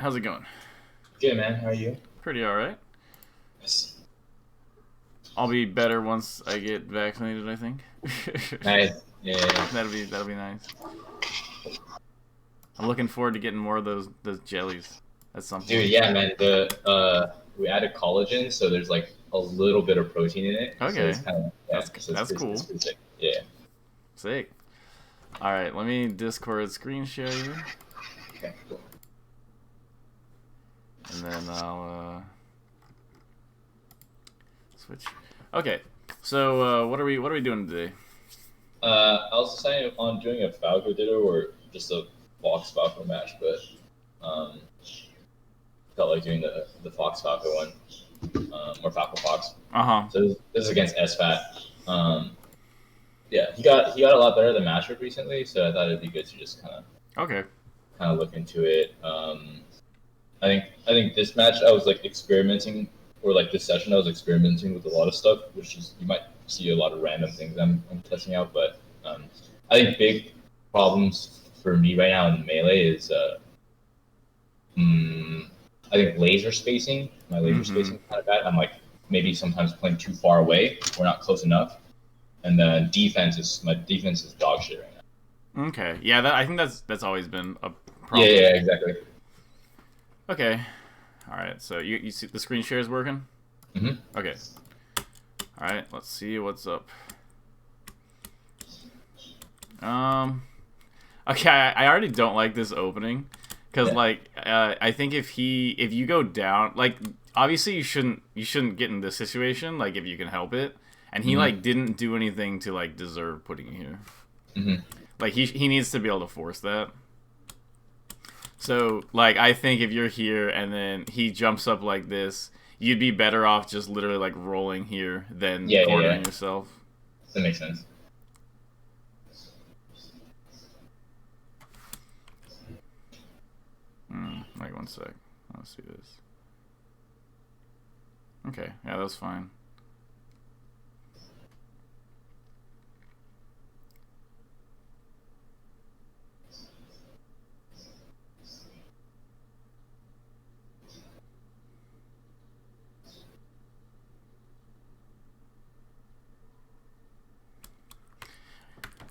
How's it going? Good, man. How are you? Pretty alright. Yes. I'll be better once I get vaccinated, I think. Nice. Yeah, yeah, yeah. That'll be nice. I'm looking forward to getting more of those jellies at some Dude, point. yeah, man. The we added collagen, so there's like a little bit of protein in it. So it's Okay. kind of That's so that's it's cool. pretty sick. Yeah. Sick. Alright, let me Discord screen share you. Okay. Cool. And then I'll switch. Okay. So what are we doing today? I was deciding on doing a Falco Ditto or just a Fox Falco match, but felt like doing the Fox Falco one, or Falco Fox. Uh-huh. So this is against SFAT. Yeah, he got a lot better than Matchwork recently, so I thought it'd be good to just Okay. kind of look into it. I think this match I was like experimenting, or like this session I was experimenting with a lot of stuff, which is you might see a lot of random things I'm testing out. But I think big problems for me right now in melee is I think laser spacing. My laser Mm-hmm. spacing is kind of bad. I'm like maybe sometimes playing too far away or not close enough, and then my defense is dog shit right now. Okay. Yeah, I think that's always been a Yeah, problem. yeah, exactly. Okay. Alright, so you see the screen share is working? hmm Okay. Alright, let's see what's up. Um Okay, I already don't like this opening. Cause Yeah. like I think if you go down, like obviously you shouldn't get in this situation, like if you can help it. And he hmm like didn't do anything to like deserve putting you here. hmm Like he needs to be able to force that. So, like, I think if you're here and then he jumps up like this, you'd be better off just literally, like, rolling here than Yeah, yeah, cornering yeah. yourself. That makes sense. Wait one sec. Let's see this. Okay, yeah, that's fine.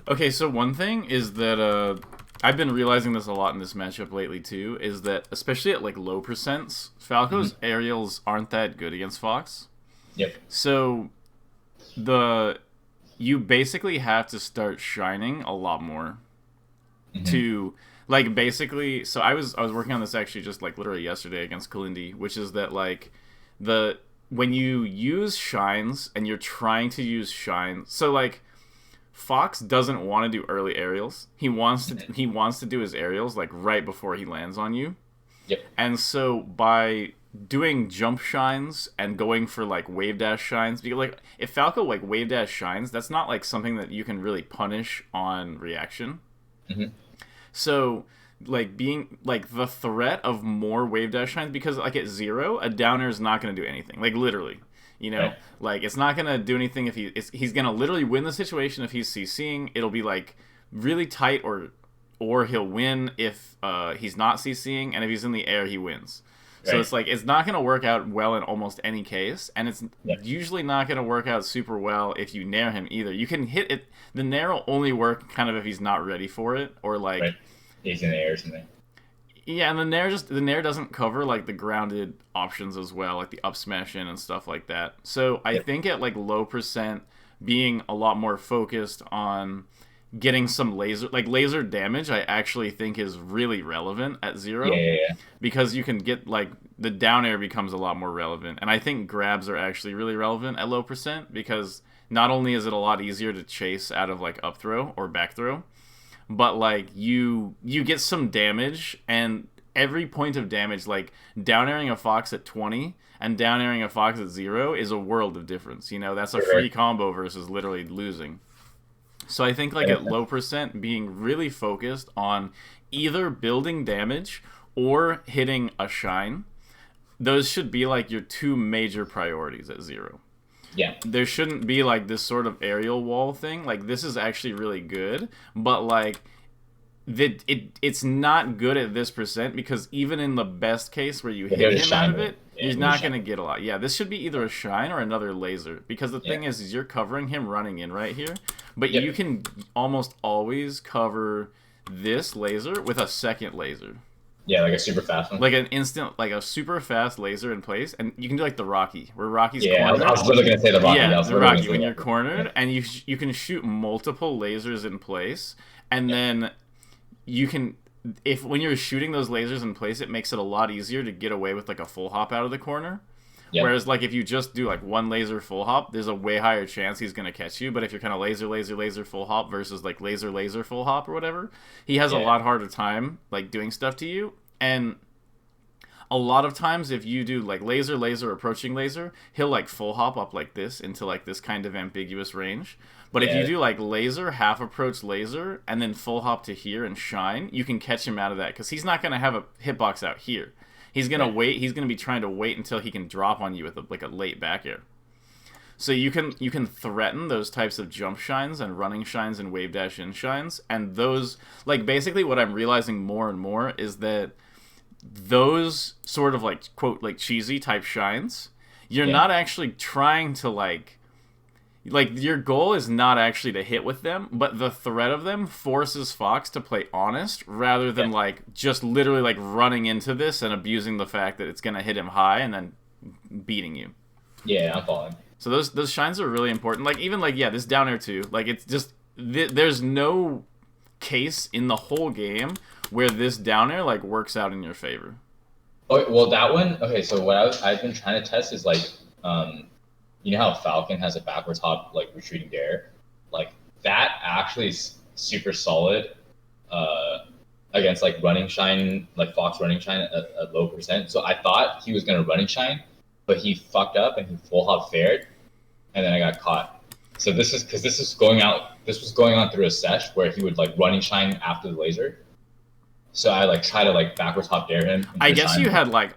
Okay, so one thing is that I've been realizing this a lot in this matchup lately too, is that especially at like low percents, Falco's hmm aerials aren't that good against Fox. Yep. So the you basically have to start shining a lot more hmm to like basically. So I was working on this actually just like literally yesterday against Kalindi, which is that like the when you use shines and you're trying to use shines, so like Fox doesn't want to do early aerials. He wants to do his aerials like right before he lands on you. Yep. And so by doing jump shines and going for like wave dash shines, because like if Falco like wave dash shines, that's not like something that you can really punish on reaction. hmm So like being like the threat of more wave dash shines, because like at zero a downer is not going to do anything, like literally, Right. like it's not going to do anything if he's going to literally win the situation if he's CCing. It'll be like really tight, or he'll win if he's not CCing, and if he's in the air he wins. So Right. it's like it's not going to work out well in almost any case, and it's Yeah. usually not going to work out super well if you nair him either. You can hit it. The nair will only work kind of if he's not ready for it, or like Right. He's in the air or something. yeah, and the nair doesn't cover like the grounded options as well, like the up smash in and stuff like that. So I Yep. think at like low percent, being a lot more focused on getting some laser damage, I actually think is really relevant at Yeah, zero, yeah, yeah. because you can get like the down air becomes a lot more relevant, and I think grabs are actually really relevant at low percent, because not only is it a lot easier to chase out of like up throw or back throw, but like you get some damage, and every point of damage, like down airing a fox at 20 and down airing a fox at 0 is a world of difference. That's a Right, right. free combo versus literally losing. So I think like That at makes sense. low percent, being really focused on either building damage or hitting a shine, those should be like your two major priorities at 0. Yeah. There shouldn't be like this sort of aerial wall thing. Like this is actually really good, but like it's not good at this percent because even in the best case where you But hit here's a him out of shine, it, yeah, he's here's not a going to shine. get a lot. Yeah, this should be either a shine or another laser because the thing Yeah. is you're covering him running in right here, but Yep. you can almost always cover this laser with a second laser. Yeah, like a super fast one. Like an instant, like a super fast laser in place, and you can do like the Rocky, where Rocky's Yeah, cornered. I was literally gonna say the Rocky. I Yeah, was the literally Rocky, gonna when say you're that. cornered, Yeah. and you can shoot multiple lasers in place, and then you can, if when you're shooting those lasers in place, it makes it a lot easier to get away with like a full hop out of the corner. Yep. Whereas like if you just do like one laser full hop, there's a way higher chance he's gonna catch you. But if you're kind of laser full hop versus like laser full hop or whatever, he has a Yeah. lot harder time like doing stuff to you. And a lot of times if you do like laser approaching laser, he'll like full hop up like this into like this kind of ambiguous range. But if Yeah. you do like laser, half approach laser, and then full hop to here and shine, you can catch him out of that because he's not going to have a hitbox out here. He's going to wait. He's going to be trying to wait until he can drop on you with like a late back air. So you can threaten those types of jump shines and running shines and wave dash in shines, and those, like, basically what I'm realizing more and more is that those sort of like quote like cheesy type shines, you're Yeah. not actually trying to like your goal is not actually to hit with them, but the threat of them forces Fox to play honest rather than Yeah. like just literally like running into this and abusing the fact that it's gonna hit him high and then beating you. Yeah, I'm following. So those shines are really important. Like even like this down air too. Like it's just there's no case in the whole game where this down air like works out in your favor. Oh, well, that one. Okay, so what I've been trying to test is like, you know how Falcon has a backwards hop like retreating dare, like that actually is super solid, against like running shine, like Fox running shine at low percent. So I thought he was gonna running shine, but he fucked up and he full hop fared, and then I got caught. So this is because this was going on through a sesh where he would like running shine after the laser. So I like try to like backwards hop dare him. I guess you had like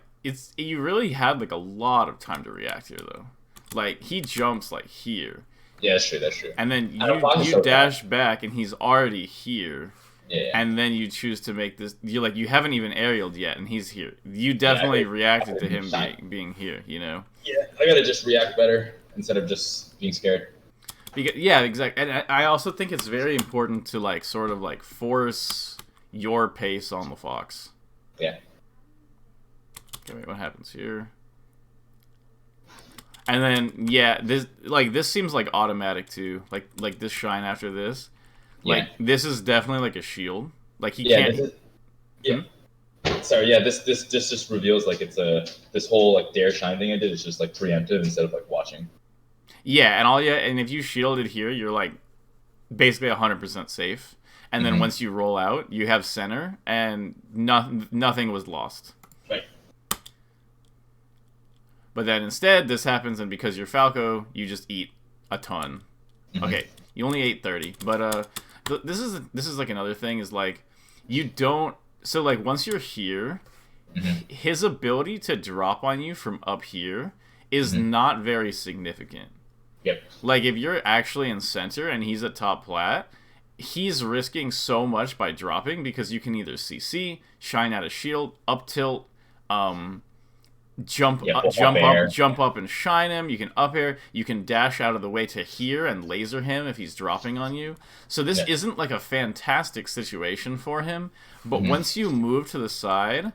you really had like a lot of time to react here though. Like he jumps like here, Yeah, that's true. That's true. and then I don't know, Fox is you so dash back, and he's already here. Yeah. And then you choose to make this. You haven't even aerialed yet, and he's here. You definitely I reacted to him shine. being here. You know. Yeah, I gotta just react better instead of just being scared. Because, yeah, exactly. And I also think it's very important to like sort of like force your pace on the Fox. Yeah. Okay, wait, what happens here? And then yeah, this seems like automatic too. Like this shine after this. Like this is definitely like a shield. Like he can't. Sorry, yeah, this just reveals like it's this whole like dare shine thing I did is just like preemptive instead of like watching. Yeah, and if you shielded here, you're like basically 100% safe. And then once you roll out, you have center, and nothing was lost. Right. But then instead, this happens, and because you're Falco, you just eat a ton. Okay, you only ate 30, but this is like another thing is like you don't. So like once you're here, his ability to drop on you from up here is not very significant. Yep. Like if you're actually in center and he's at top plat, he's risking so much by dropping because you can either CC, shine out a shield, up tilt, jump up and shine him. You can up air. You can dash out of the way to here and laser him if he's dropping on you. So this isn't like a fantastic situation for him. But once you move to the side,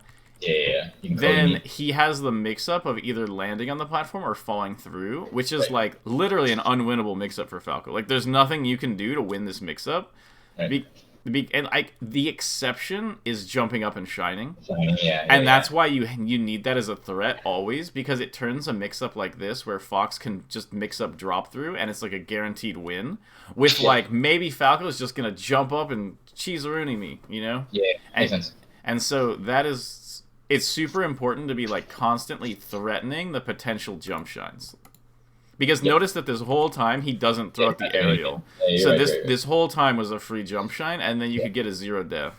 then he has the mix-up of either landing on the platform or falling through, which is like literally an unwinnable mix-up for Falco. Like there's nothing you can do to win this mix-up. Right. The exception is jumping up and shining. Yeah, and that's why you need that as a threat always, because it turns a mix-up like this where Fox can just mix up drop through and it's like a guaranteed win with like maybe Falco's just gonna jump up and cheese-a-rooney me, you know? Yeah, makes sense. And so it's super important to be like constantly threatening the potential jump shines. Because notice that this whole time he doesn't throw out the aerial. So this whole time was a free jump shine, and then you could get a 0 death.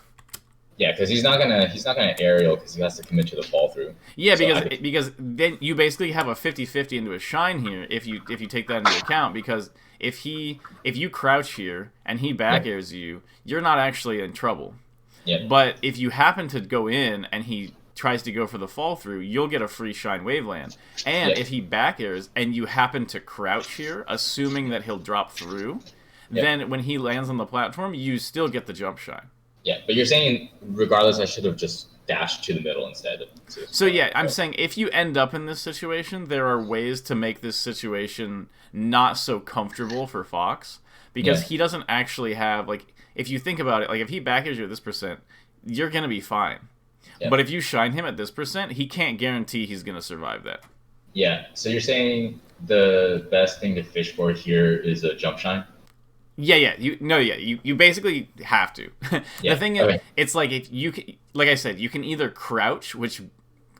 Yeah, because he's not gonna aerial because he has to commit to the fall through. Yeah, because then you basically have a 50-50 into a shine here if you take that into account. Because if you crouch here and he back airs you, you're not actually in trouble. Yeah. But if you happen to go in and he tries to go for the fall through, you'll get a free shine waveland. And if he back airs and you happen to crouch here, assuming that he'll drop through, then when he lands on the platform, you still get the jump shine. Yeah, but you're saying regardless, I should have just dashed to the middle instead. So yeah, I'm saying if you end up in this situation, there are ways to make this situation not so comfortable for Fox, because he doesn't actually have, like, if you think about it, like if he back airs you at this percent, you're gonna be fine. But if you shine him at this percent, he can't guarantee he's going to survive that. Yeah. So you're saying the best thing to fish for here is a jump shine? Yeah. You basically have to. The thing is, it's like if you can, like I said, you can either crouch, which,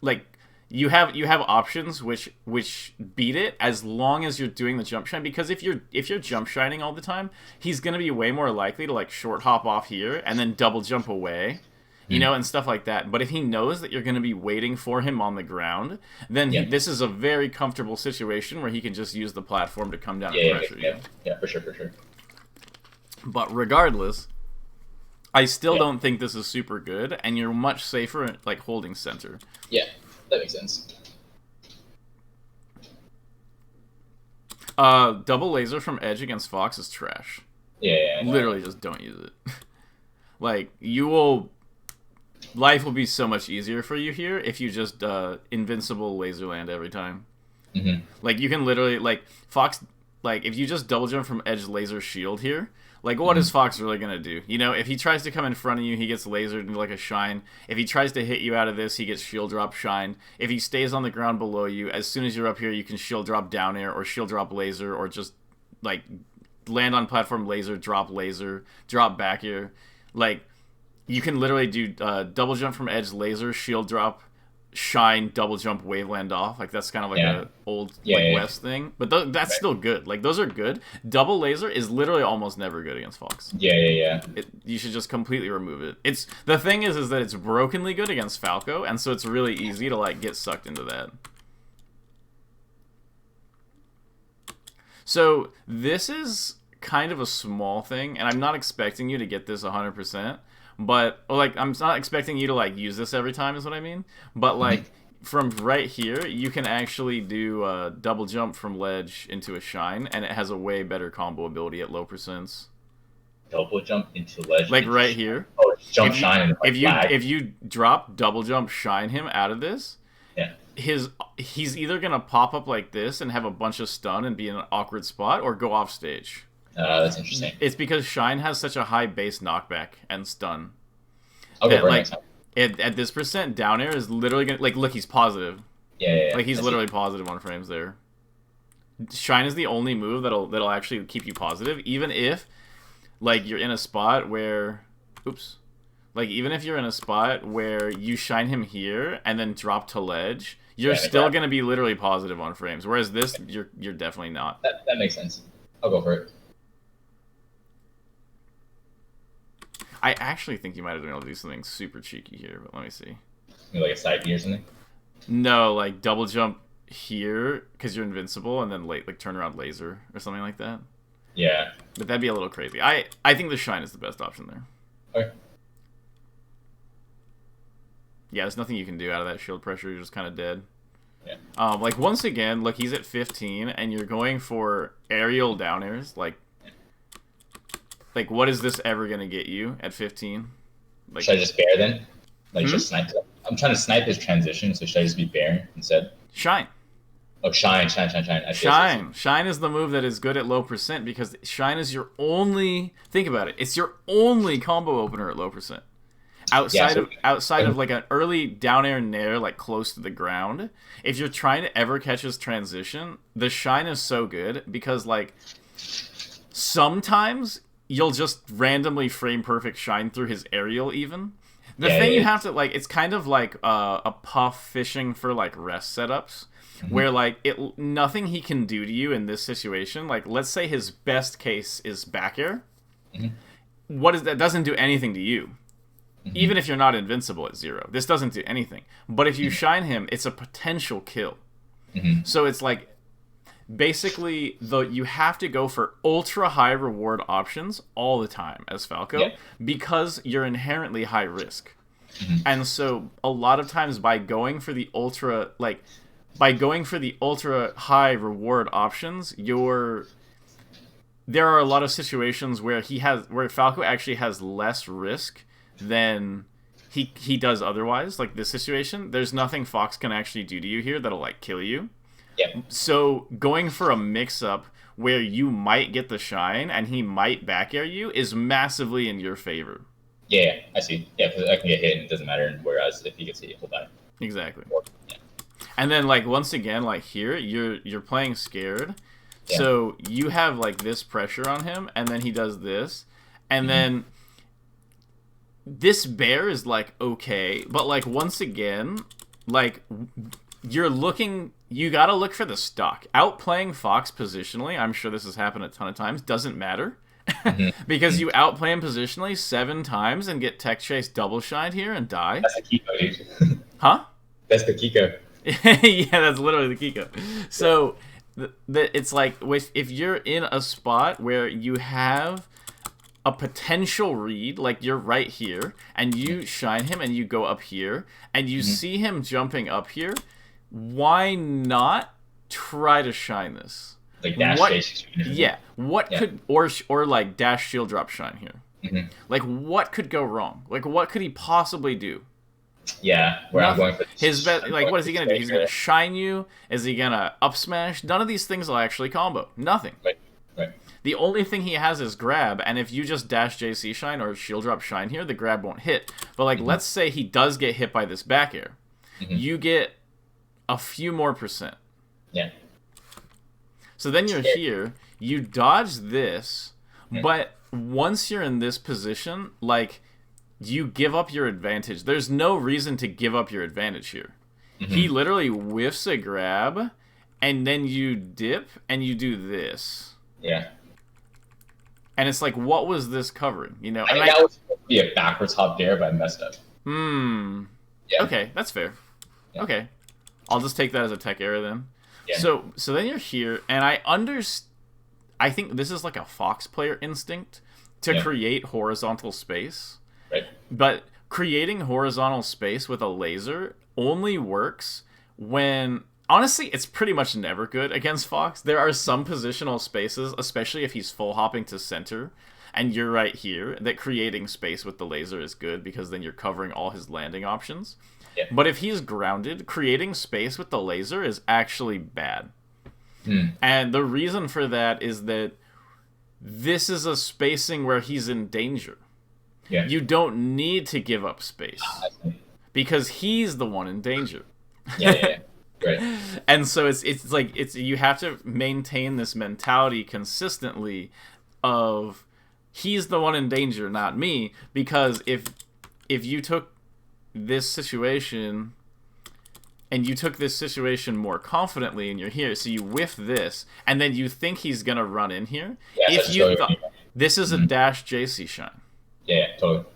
like, you have options which beat it as long as you're doing the jump shine, because if you're jump shining all the time, he's going to be way more likely to, like, short hop off here and then double jump away. You know, and stuff like that. But if he knows that you're going to be waiting for him on the ground, then this is a very comfortable situation where he can just use the platform to come down and pressure you. Yeah, for sure. But regardless, I still don't think this is super good, and you're much safer at, like, holding center. Yeah, that makes sense. Double laser from edge against Fox is trash. Yeah. Literally just don't use it. Like, you will... Life will be so much easier for you here if you just invincible laser land every time. Like, you can literally, like, Fox, like, if you just double jump from edge laser shield here, like, what is Fox really gonna do? You know, if he tries to come in front of you, he gets lasered into, like, a shine. If he tries to hit you out of this, he gets shield drop shine. If he stays on the ground below you, as soon as you're up here, you can shield drop down air or shield drop laser, or just, like, land on platform laser, drop back air. Like, you can literally do double jump from edge, laser, shield drop, shine, double jump, waveland off. Like, that's kind of like a old West thing. But that's still good. Like, those are good. Double laser is literally almost never good against Fox. Yeah. You should just completely remove it. The thing is that it's brokenly good against Falco, and so it's really easy to, like, get sucked into that. So this is kind of a small thing, and I'm not expecting you to get this 100%. But, like, I'm not expecting you to, like, use this every time is what I mean. But, like, from right here, you can actually do a double jump from ledge into a shine, and it has a way better combo ability at low percents. Double jump into ledge? Like, right here. Oh, jump shine. If you drop double jump shine him out of this, he's either going to pop up like this and have a bunch of stun and be in an awkward spot, or go off stage. That's interesting. It's because Shine has such a high base knockback and stun. Okay, like, at this percent, down air is literally gonna, like, look, he's positive. Yeah. Like, he's literally positive on frames there. Shine is the only move that'll actually keep you positive, even if, like, you're in a spot where, even if you're in a spot where you shine him here and then drop to ledge, you're still gonna be literally positive on frames. Whereas this, you're definitely not. That makes sense. I'll go for it. I actually think you might have been able to do something super cheeky here, but let me see. Maybe like a side B or something? No, like double jump here because you're invincible, and then like turn around laser or something like that. Yeah. But that'd be a little crazy. I think the shine is the best option there. Okay. Yeah, there's nothing you can do out of that shield pressure. You're just kind of dead. Yeah. Like, once again, look, he's at 15, and you're going for aerial down airs, like, what is this ever going to get you at 15? Like, should I just bear then? Like, just snipe? I'm trying to snipe his transition, so should I just be bear instead? Shine. Oh, shine. Shine is the move that is good at low percent, because shine is your only... Think about it. It's your only combo opener at low percent. Outside of like an early down air nair, like close to the ground, if you're trying to ever catch his transition, the shine is so good because, like, sometimes you'll just randomly frame perfect shine through his aerial even. The thing you have to, like, it's kind of like a puff fishing for, like, rest setups, where, like, nothing he can do to you in this situation, like, let's say his best case is back air. What is that? Doesn't do anything to you. Even if you're not invincible at 0. This doesn't do anything. But if you shine him, it's a potential kill. So it's like, basically you have to go for ultra high reward options all the time as Falco because you're inherently high risk. And so a lot of times by going for the ultra high reward options, there are a lot of situations where Falco actually has less risk than he does otherwise. Like this situation, there's nothing Fox can actually do to you here that'll like kill you. Yeah. So going for a mix-up where you might get the shine and he might back air you is massively in your favor. Yeah, I see. Yeah, because I can get hit and it doesn't matter. Whereas if he gets hit, he'll die. Exactly. Yeah. And then like once again, like here, you're playing scared. Yeah. So you have like this pressure on him, and then he does this, and then this bear is like okay, but like once again, like you gotta look for the stock. Outplaying Fox positionally, I'm sure this has happened a ton of times, doesn't matter. Because you outplay him positionally 7 times and get tech chase double shined here and die. That's the Kiko, dude. Huh? That's the Kiko. Yeah, that's literally the Kiko. So it's like if you're in a spot where you have a potential read, like you're right here, and you shine him and you go up here, and you see him jumping up here, why not try to shine this? Like dash chase. Yeah. Could or like dash shield drop shine here? Like what could go wrong? Like what could he possibly do? Yeah, where I'm going for his best. Like what is he gonna do? He's gonna shine you. Is he gonna up smash? None of these things will actually combo. Nothing. Right. The only thing he has is grab, and if you just dash JC shine or shield drop shine here, the grab won't hit. But like let's say he does get hit by this back air, you get a few more %. Yeah. So then you're here, you dodge this, but once you're in this position, like, you give up your advantage. There's no reason to give up your advantage here. He literally whiffs a grab, and then you dip, and you do this. Yeah. And it's like, what was this covering? You know? I think that was supposed to be a backwards hop there, but I messed up. Yeah. Okay, that's fair. Yeah. Okay. I'll just take that as a tech error then. Yeah. So then you're here, and I think this is like a Fox player instinct to create horizontal space. Right. But creating horizontal space with a laser only works when... Honestly, it's pretty much never good against Fox. There are some positional spaces, especially if he's full hopping to center, and you're right here, that creating space with the laser is good because then you're covering all his landing options. Yeah. But if he's grounded, creating space with the laser is actually bad. And the reason for that is that this is a spacing where he's in danger. Yeah. You don't need to give up space because he's the one in danger. Yeah. Right. And so it's like you have to maintain this mentality consistently of he's the one in danger, not me, because if you took this situation and you took this situation more confidently and you're here, so you whiff this and then you think he's gonna run in here. Yeah, if you thought this is a dash JC shine. Yeah, totally.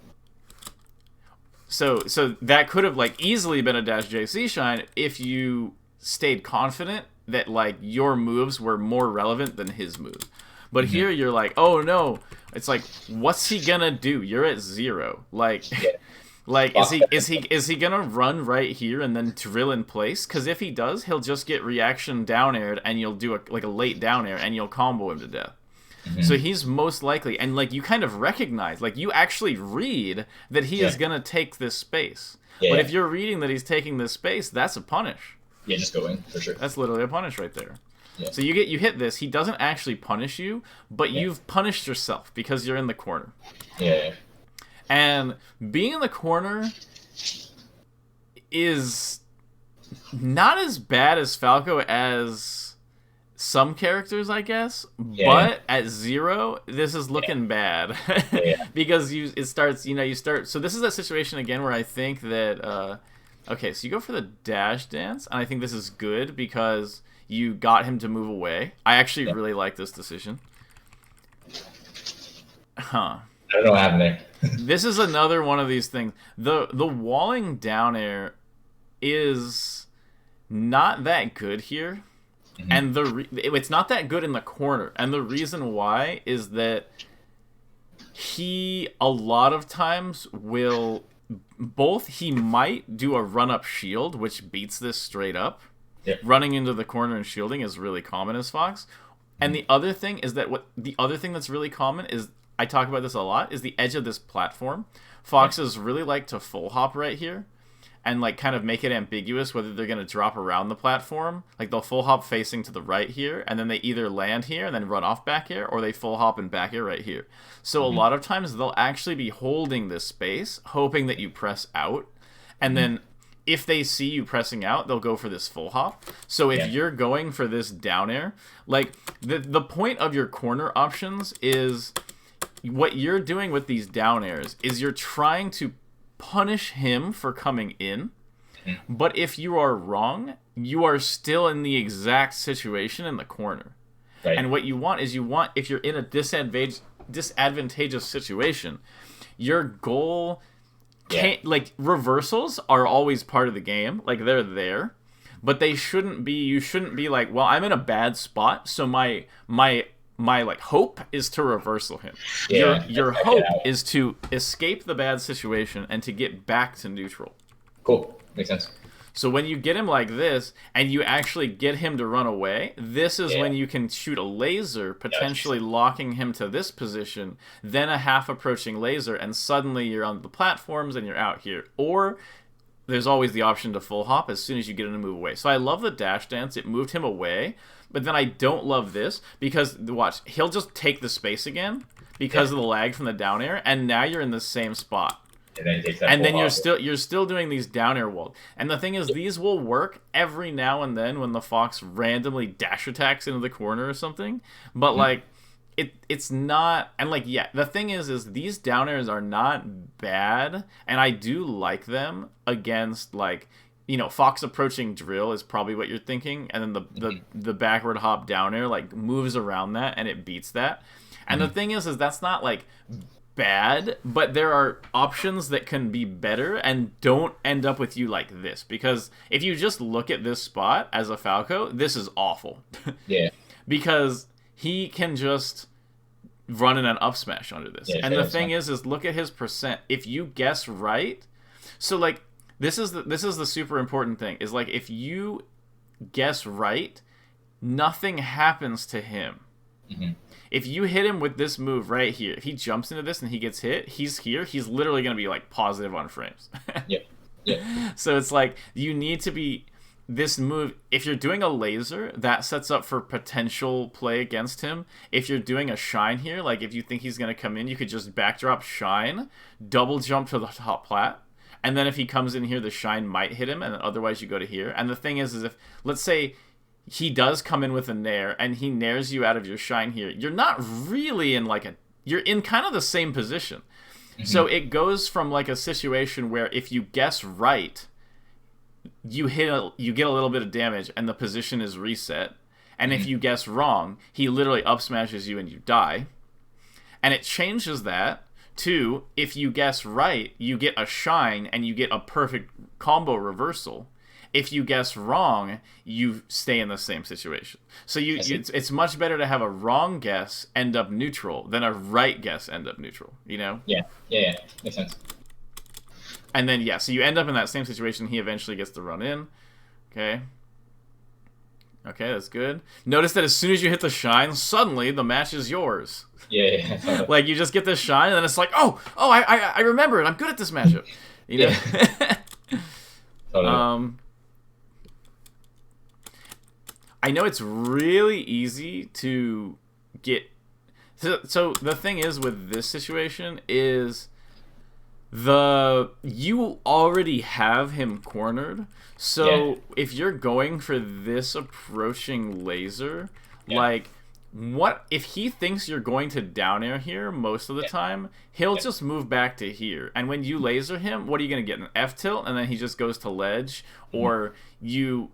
So that could have like easily been a dash JC shine if you stayed confident that like your moves were more relevant than his moves. But here you're like, oh no, it's like, what's he gonna do? You're at 0. Like, like is he gonna run right here and then drill in place? Because if he does, he'll just get reaction down aired and you'll do a late down air and you'll combo him to death. So he's most likely, and like you kind of recognize, like you actually read that he is gonna take this space. But if you're reading that he's taking this space, that's a punish. Yeah, just go in for sure. That's literally a punish right there. Yeah. So you hit this. He doesn't actually punish you, but you've punished yourself because you're in the corner. Yeah. And being in the corner is not as bad as Falco as some characters, I guess, but at 0, this is looking bad because it starts. You start. So this is that situation again where I think that okay, so you go for the dash dance, and I think this is good because you got him to move away. I actually really like this decision. I don't know what happened there. This is another one of these things. The walling down air is not that good here. Mm-hmm. And it's not that good in the corner. And the reason why is that he a lot of times will he might do a run-up shield, which beats this straight up. Yep. Running into the corner and shielding is really common as Fox. And the other thing is that the other thing that's really common is, I talk about this a lot, is the edge of this platform. Foxes really like to full hop right here and like kind of make it ambiguous whether they're going to drop around the platform. Like they'll full hop facing to the right here, and then they either land here and then run off back here, or they full hop and back here right here. So a lot of times they'll actually be holding this space, hoping that you press out, and then if they see you pressing out, they'll go for this full hop. So if you're going for this down air, like the point of your corner options is, what you're doing with these down airs is you're trying to punish him for coming in, but if you are wrong, you are still in the exact situation in the corner. Right. And what you want is, if you're in a disadvantageous situation, your goal can't, like, reversals are always part of the game, like they're there, but you shouldn't be like, well, I'm in a bad spot, so my like hope is to reversal him. Your hope is to escape the bad situation and to get back to neutral. Cool. Makes sense. So when you get him like this and you actually get him to run away, this is when you can shoot a laser, potentially locking him to this position, then a half approaching laser, and suddenly you're on the platforms and you're out here. Or there's always the option to full hop as soon as you get him to move away. So I love the dash dance. It moved him away. But then I don't love this because, watch, he'll just take the space again because of the lag from the down air, and now you're in the same spot. And then you're still doing these down air walls. And the thing is, these will work every now and then when the Fox randomly dash attacks into the corner or something. But like, it's not, and like, the thing is these down airs are not bad, and I do like them against, like, you know, Fox approaching drill is probably what you're thinking, and then the backward hop down air like moves around that and it beats that. And the thing is that's not like bad, but there are options that can be better and don't end up with you like this, because if you just look at this spot as a Falco, this is awful. Because he can just run in an up smash under this. And the thing is look at his percent. If you guess right, so like, this is the super important thing, is like, if you guess right, nothing happens to him. If you hit him with this move right here, if he jumps into this and he gets hit, he's here, he's literally going to be like positive on frames. So it's like, you need to be, this move, if you're doing a laser, that sets up for potential play against him. If you're doing a shine here, like if you think he's going to come in, you could just backdrop shine, double jump to the top plat, and then if he comes in here, the shine might hit him, and then otherwise you go to here. And the thing is if, let's say, he does come in with a nair, and he nairs you out of your shine here, you're not really in like you're in kind of the same position. So it goes from like a situation where if you guess right, you get a little bit of damage, and the position is reset. And if you guess wrong, he literally up smashes you and you die. And it changes that to, if you guess right, you get a shine and you get a perfect combo reversal. If you guess wrong, you stay in the same situation. So it's much better to have a wrong guess end up neutral than a right guess end up neutral, you know? Yeah. Makes sense. And then, so you end up in that same situation. He eventually gets to run in. Okay, that's good. Notice that as soon as you hit the shine, suddenly the match is yours. Like, you just get this shine, and then it's like, I remember it. I'm good at this matchup. You know? I know it's really easy to get... So the thing is with this situation is you already have him cornered. So if you're going for this approaching laser, like, what if he thinks you're going to down air here most of the time, he'll just move back to here. And when you laser him, what are you going to get? An F tilt, and then he just goes to ledge, or you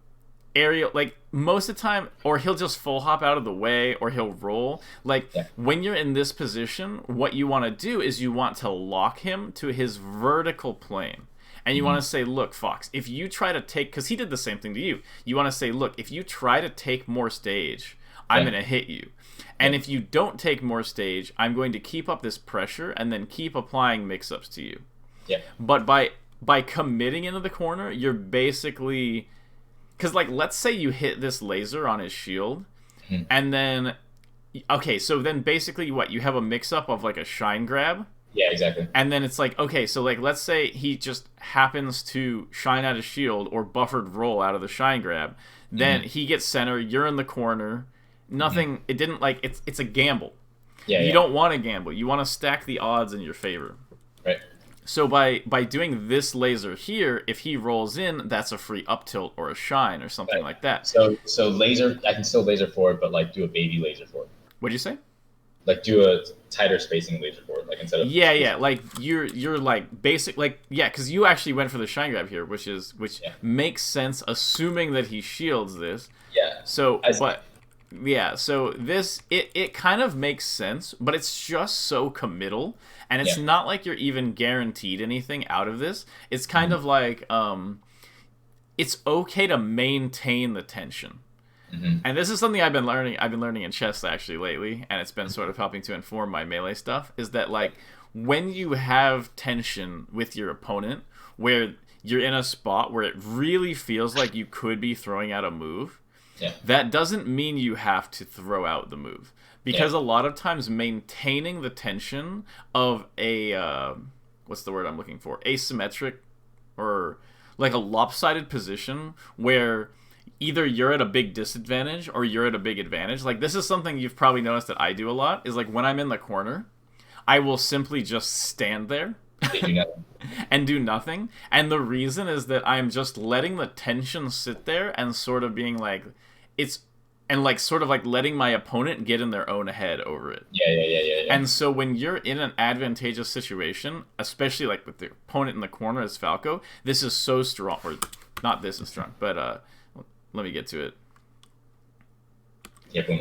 aerial, like, most of the time, or he'll just full hop out of the way, or he'll roll. Like, when you're in this position, what you want to do is you want to lock him to his vertical plane. And you want to say, look, Fox, if you try to take, because he did the same thing to you, you want to say, look, if you try to take more stage, I'm going to hit you. And if you don't take more stage, I'm going to keep up this pressure and then keep applying mix-ups to you. Yeah. But by committing into the corner, you're basically... Because, like, let's say you hit this laser on his shield, and then... Okay, so then basically what? You have a mix-up of, like, a shine grab? Yeah, exactly. And then it's like, okay, so, like, let's say he just happens to shine out his shield or buffered roll out of the shine grab. Then he gets center, you're in the corner... Nothing. It didn't like. It's a gamble. Yeah. You don't want to gamble. You want to stack the odds in your favor. Right. So by doing this laser here, if he rolls in, that's a free up tilt or a shine or something like that. So laser, I can still laser forward, but like do a baby laser forward. What'd you say? Like do a tighter spacing laser forward, like instead of like you're like basic because you actually went for the shine grab here, which makes sense, assuming that he shields this. Yeah. So so this it kind of makes sense, but it's just so committal, and it's not like you're even guaranteed anything out of this. It's kind of like it's okay to maintain the tension. And this is something I've been learning in chess actually lately, and it's been sort of helping to inform my melee stuff, is that like when you have tension with your opponent where you're in a spot where it really feels like you could be throwing out a move, that doesn't mean you have to throw out the move. Because a lot of times maintaining the tension of a, what's the word I'm looking for? Asymmetric or like a lopsided position where either you're at a big disadvantage or you're at a big advantage. Like this is something you've probably noticed that I do a lot, is like when I'm in the corner, I will simply just stand there. And do nothing. And the reason is that I'm just letting the tension sit there and sort of being like, sort of like letting my opponent get in their own head over it. Yeah. And so when you're in an advantageous situation, especially like with the opponent in the corner as Falco, this is so strong. Or not this is strong, but let me get to it.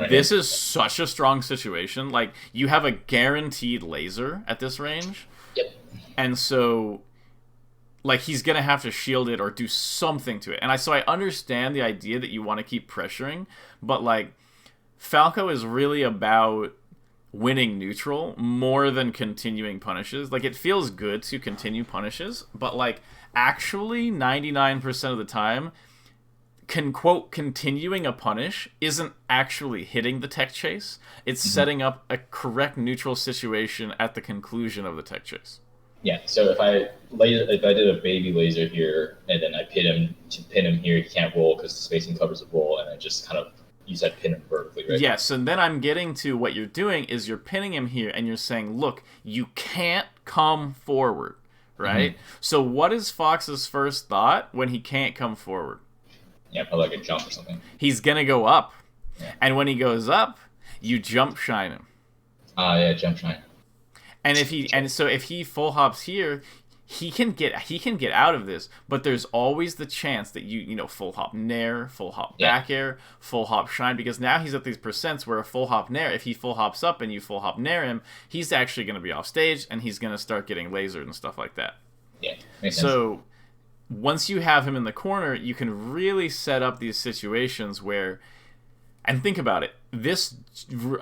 This is such a strong situation. Like, you have a guaranteed laser at this range. Yep. And so, like, he's going to have to shield it or do something to it. And so I understand the idea that you want to keep pressuring, but, like, Falco is really about winning neutral more than continuing punishes. Like, it feels good to continue punishes, but, like, actually 99% of the time, continuing a punish isn't actually hitting the tech chase. It's setting up a correct neutral situation at the conclusion of the tech chase. Yeah, so if I did a baby laser here and then I pin him here, he can't roll because the spacing covers the roll, and I just kind of use that pin him vertically, right? Yes, and then I'm getting to what you're doing is you're pinning him here and you're saying, look, you can't come forward, right? So what is Fox's first thought when he can't come forward? Yeah, probably like a jump or something. He's going to go up. Yeah. And when he goes up, you jump shine him. Yeah, jump shine. And if he full hops here, he can get out of this, but there's always the chance that you full hop nair, full hop back air, full hop shine, because now he's at these percents where a full hop nair, if he full hops up and you full hop nair him, he's actually going to be off stage and he's going to start getting lasered and stuff like that. Yeah, makes sense. So once you have him in the corner, you can really set up these situations where, and think about it, this,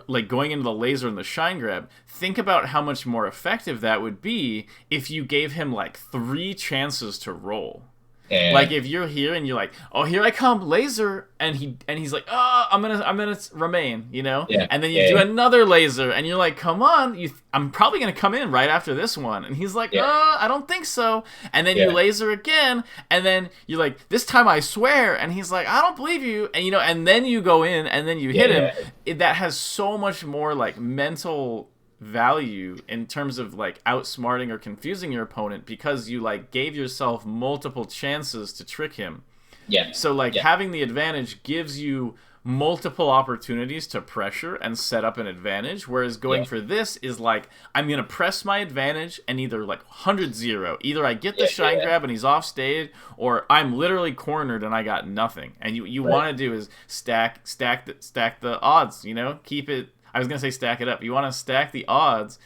like going into the laser and the shine grab, think about how much more effective that would be if you gave him like 3 chances to roll. And like if you're here and you're like, oh, here I come, laser, and he's like, oh, I'm gonna remain, and then you do another laser and you're like, come on, I'm probably gonna come in right after this one, and he's like, I don't think so, and then you laser again, and then you're like, this time I swear, and he's like, I don't believe you, and and then you go in and then you hit him. That has so much more like mental value in terms of like outsmarting or confusing your opponent, because you like gave yourself multiple chances to trick him. So like having the advantage gives you multiple opportunities to pressure and set up an advantage, whereas going for this is like, I'm gonna press my advantage and either like 100-0, either I get the shine grab and he's off stage, or I'm literally cornered and I got nothing. And you want to do is stack the odds, keep it. I was going to say stack it up. You want to stack the odds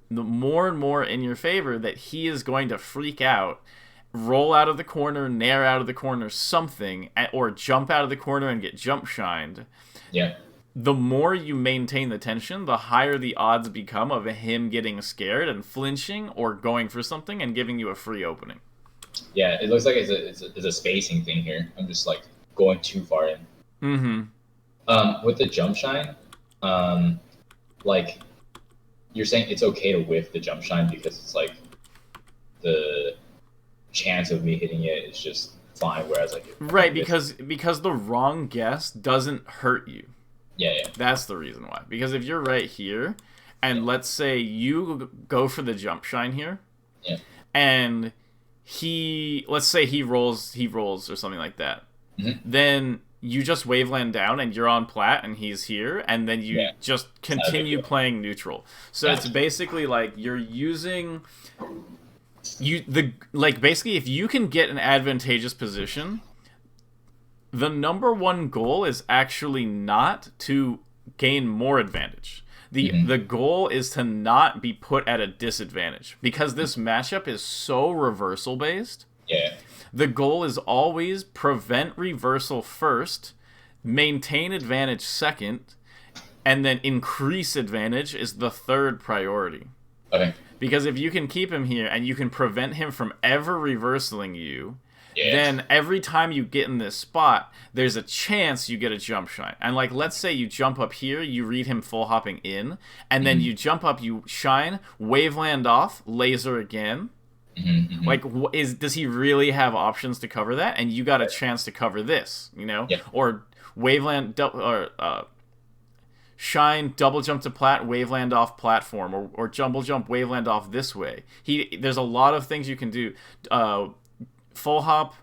the more and more in your favor that he is going to freak out roll out of the corner, nair out of the corner, something, or jump out of the corner and get jump shined. Yeah. The more you maintain the tension, the higher the odds become of him getting scared and flinching or going for something and giving you a free opening. Yeah, it looks like it's a spacing thing here. I'm just like going too far in. Mm-hmm. With the jump shine, like you're saying it's okay to whiff the jump shine because it's like the chance of me hitting it is just fine. Whereas like right, because the wrong guess doesn't hurt you. Yeah. That's the reason why. Because if you're right here, and let's say you go for the jump shine here, and let's say he rolls or something like that, then you just waveland down and you're on plat and he's here, and then you just continue playing neutral. So it's basically like you're using basically if you can get an advantageous position, the number one goal is actually not to gain more advantage. The goal is to not be put at a disadvantage, because this matchup is so reversal based. Yeah. The goal is always prevent reversal first, maintain advantage second, and then increase advantage is the third priority. Okay. Because if you can keep him here and you can prevent him from ever reversaling you, then every time you get in this spot, there's a chance you get a jump shine. And like, let's say you jump up here, you read him full hopping in, and then you jump up, you shine, waveland off, laser again. Like, does he really have options to cover that? And you got a chance to cover this, you know? Or waveland, shine, double jump to plat, waveland off platform, or jumble jump, waveland off this way. There's a lot of things you can do. Full hop,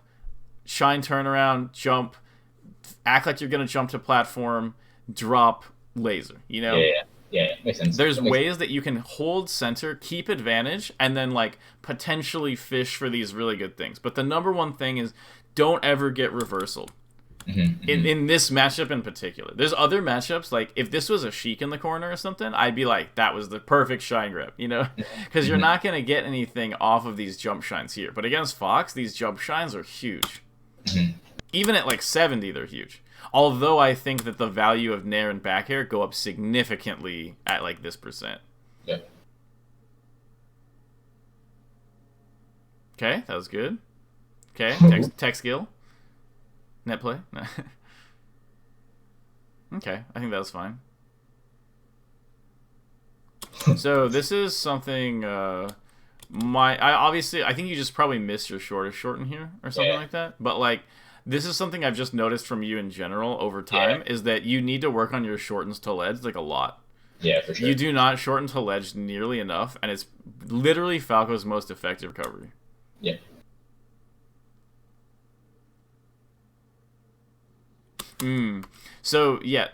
shine turnaround, jump, act like you're going to jump to platform, drop, laser, you know? Yeah, makes sense. There's ways that you can hold center, keep advantage, and then like potentially fish for these really good things. But the number one thing is don't ever get reversal. In this matchup in particular. There's other matchups, like if this was a Sheik in the corner or something, I'd be like, that was the perfect shine grab, you know? Because you're not going to get anything off of these jump shines here. But against Fox, these jump shines are huge. Even at like 70, they're huge. Although I think that the value of nair and back air go up significantly at like this %. Yeah. Okay, that was good. Okay, tech skill. Net play? Okay, I think that was fine. So this is something I think you just probably missed your shortest shorten here or something like that. But like, this is something I've just noticed from you in general over time, is that you need to work on your shortens to ledge like a lot. Yeah, for sure. You do not shorten to ledge nearly enough, and it's literally Falco's most effective recovery. Yeah. So, yeah.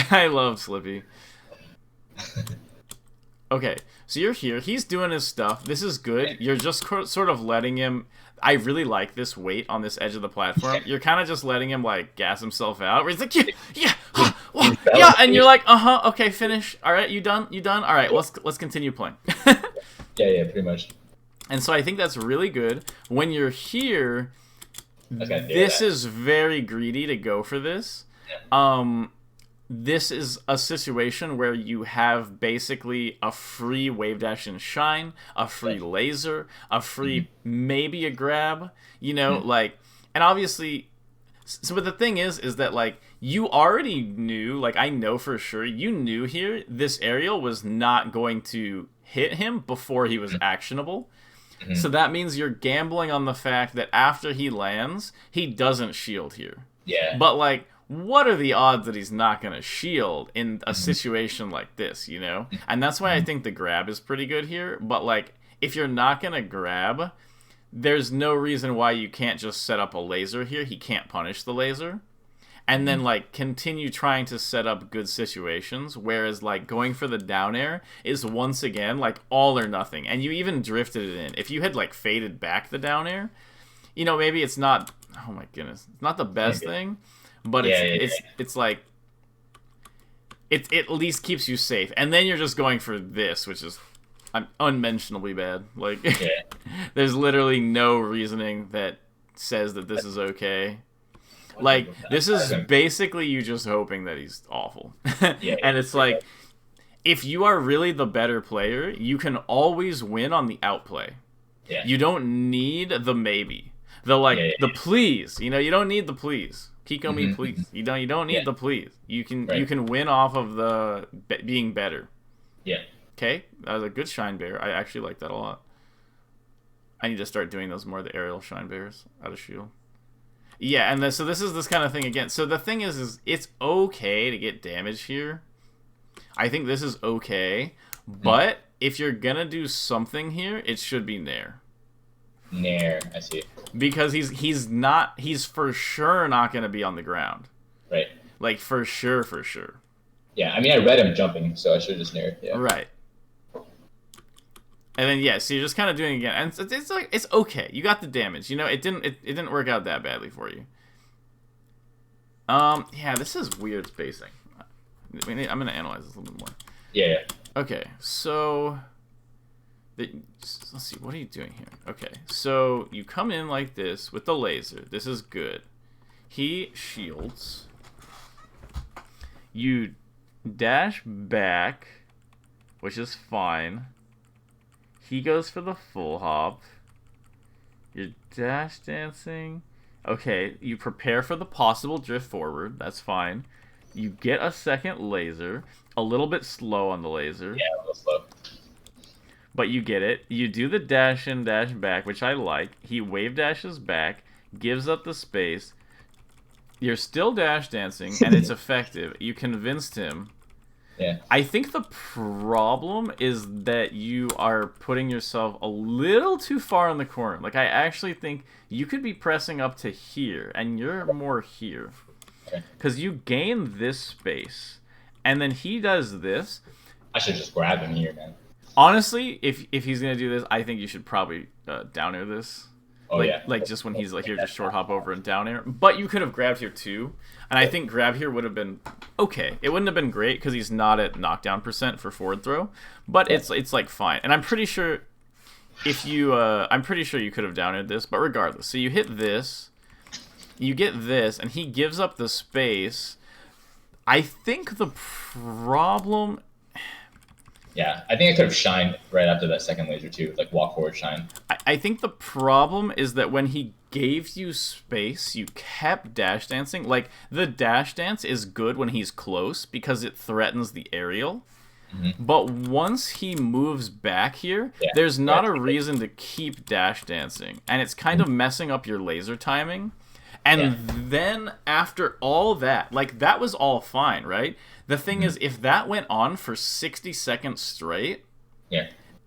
I love Slippy. Okay, so you're here. He's doing his stuff. This is good. You're just sort of letting him... I really like this weight on this edge of the platform. You're kind of just letting him, like, gas himself out. Where he's like, yeah, and you're like, okay, finish. All right, you done? All right, let's continue playing. Yeah, pretty much. And so I think that's really good. When you're here... This is very greedy to go for this. This is a situation where you have basically a free wave dash and shine, a free laser, a free maybe a grab, you know, like, and obviously, so but the thing is that like you already knew, like I know for sure, you knew here this aerial was not going to hit him before he was actionable. So that means you're gambling on the fact that after he lands, he doesn't shield here. Yeah. But, like, what are the odds that he's not going to shield in a situation like this, you know? And that's why I think the grab is pretty good here. But, like, if you're not going to grab, there's no reason why you can't just set up a laser here. He can't punish the laser. And then, like, continue trying to set up good situations, whereas, like, going for the down air is, once again, like, all or nothing. And you even drifted it in. If you had, like, faded back the down air, you know, maybe it's not, oh my goodness, it's not the best thing, but it's like, it at least keeps you safe. And then you're just going for this, which is I'm unmentionably bad. Like, Yeah. there's literally no reasoning that says that this is okay. Like, this is basically you just hoping that he's awful. Yeah. And it's like, if you are really the better player, you can always win on the outplay. Yeah. You don't need the maybe. The please. You know, you don't need the please. KikoMePlease. You don't need the please. You can win off of the being better. Yeah. Okay? That was a good shine bear. I actually like that a lot. I need to start doing those more, the aerial shine bears out of shield. Yeah, and so this is this kind of thing again. So the thing is it's okay to get damage here. I think this is okay, but if you're gonna do something here, it should be Nair. Nair, I see. Because he's for sure not gonna be on the ground. Right. Like for sure. Yeah, I mean I read him jumping, so I should have just Nair. Yeah. Right. And then so you're just kind of doing it again, and it's like it's okay. You got the damage. You know, it didn't work out that badly for you. Yeah, this is weird spacing. I'm gonna analyze this a little bit more. Yeah. Okay, so let's see, what are you doing here? Okay, so you come in like this with the laser. This is good. He shields. You dash back, which is fine. He goes for the full hop. You're dash dancing. Okay, you prepare for the possible drift forward. That's fine. You get a second laser. A little bit slow on the laser. Yeah, a little slow. But you get it. You do the dash in, dash back, which I like. He wave dashes back, gives up the space. You're still dash dancing, and it's effective. You convinced him. Yeah. I think the problem is that you are putting yourself a little too far in the corner. Like, I actually think you could be pressing up to here, and you're more here. Because you gain this space, and then he does this. I should just grab him here, man. Honestly, if he's going to do this, I think you should probably down air this. Oh, like just when he's like here, just short hop over and down air. But you could have grabbed here too, and I think grab here would have been okay. It wouldn't have been great because he's not at knockdown % for forward throw, but it's like fine. And I'm pretty sure if you I'm pretty sure you could have down aired this, but regardless. So you hit this, you get this, and he gives up the space. I think the problem. Yeah, I think I could have shined right after that second laser too, like walk forward shine. I think the problem is that when he gave you space, you kept dash dancing. Like, the dash dance is good when he's close because it threatens the aerial. But once he moves back here, there's not a reason to keep dash dancing. And it's kind of messing up your laser timing. And then after all that, like, that was all fine, right? The thing is, if that went on for 60 seconds straight,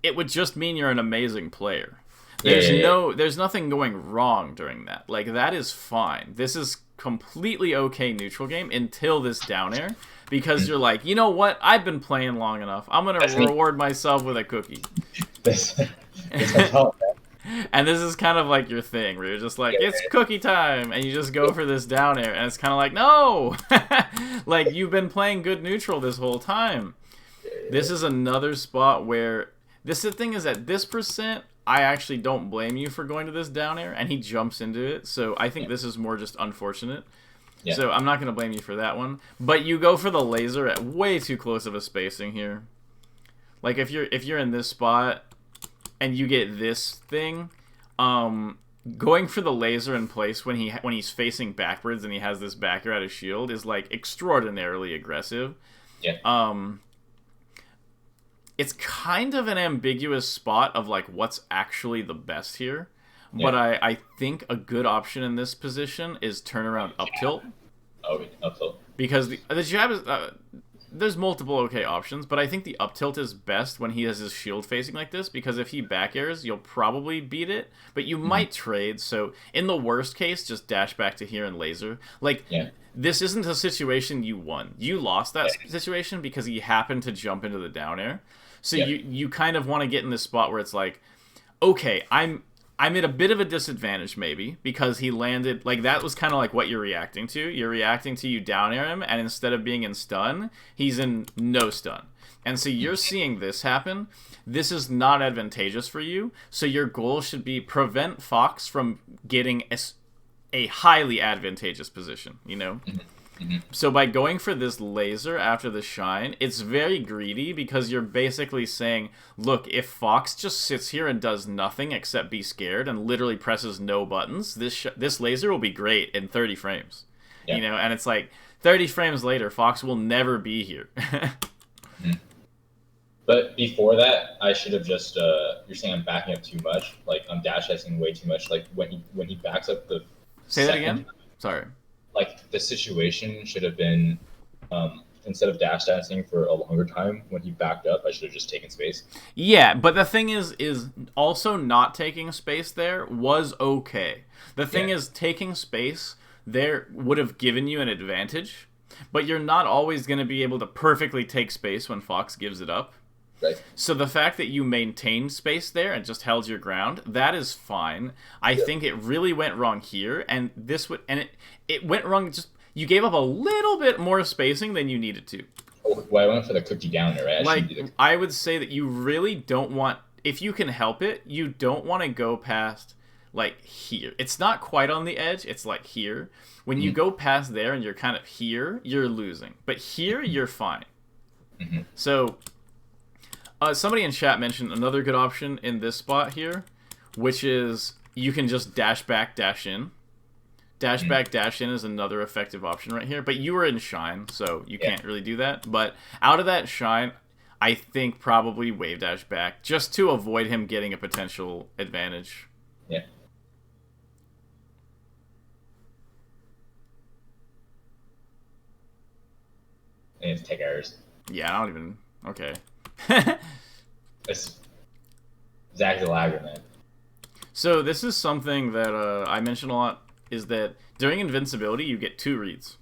it would just mean you're an amazing player. There's nothing going wrong during that. Like, that is fine. This is completely okay neutral game until this down air, because you're like, you know what? I've been playing long enough. I'm gonna reward myself with a cookie. That's my fault, man. And this is kind of like your thing, where you're just like, it's cookie time, and you just go for this down air, and it's kind of like, no! Like, you've been playing good neutral this whole time. This is another spot where, the thing is, at this %, I actually don't blame you for going to this down air, and he jumps into it, so I think this is more just unfortunate. So I'm not going to blame you for that one. But you go for the laser at way too close of a spacing here. Like, if you're in this spot, and you get this thing, going for the laser in place when he's facing backwards and he has this back air out of shield is like extraordinarily aggressive. It's kind of an ambiguous spot of like what's actually the best here. But I think a good option in this position is turnaround up tilt. Oh, up tilt. Because the jab is there's multiple okay options, but I think the up tilt is best when he has his shield facing like this, because if he back airs, you'll probably beat it, but you might trade. So in the worst case, just dash back to here and laser. Like, this isn't a situation you won. You lost that situation because he happened to jump into the down air. So you kind of want to get in this spot where it's like, okay, I'm at a bit of a disadvantage maybe because he landed, like, that was kind of like what you're reacting to. You're reacting to you down air him, and instead of being in stun, he's in no stun. And so you're seeing this happen. This is not advantageous for you. So your goal should be prevent Fox from getting a highly advantageous position, you know? So by going for this laser after the shine, it's very greedy because you're basically saying, look, if Fox just sits here and does nothing except be scared and literally presses no buttons, this laser will be great in 30 frames. Yeah. You know, and it's like 30 frames later, Fox will never be here. But before that, I should have just you're saying I'm backing up too much, like I'm dash dancing way too much. Like when he backs up the Say that again? Sorry. Like the situation should have been instead of dash dancing for a longer time, when he backed up, I should have just taken space. Yeah, but the thing is also not taking space there was okay. The thing is taking space there would have given you an advantage, but you're not always going to be able to perfectly take space when Fox gives it up. Right. So the fact that you maintained space there and just held your ground, that is fine. I think it really went wrong here, and it went wrong. Just you gave up a little bit more spacing than you needed to. Oh, well, I went for the cookie downer, right? I would say that you really don't want, if you can help it, you don't want to go past like here. It's not quite on the edge. It's like here. When you go past there and you're kind of here, you're losing. But here, you're fine. So. Somebody in chat mentioned another good option in this spot here, which is you can just dash back, dash in. Dash back, dash in is another effective option right here. But you were in shine, so you can't really do that. But out of that shine, I think probably wave dash back, just to avoid him getting a potential advantage. Yeah. I need to take errors. Yeah, I don't even... Okay. It's Zach the lagger, man. So this is something that I mention a lot, is that during invincibility you get 2 reads.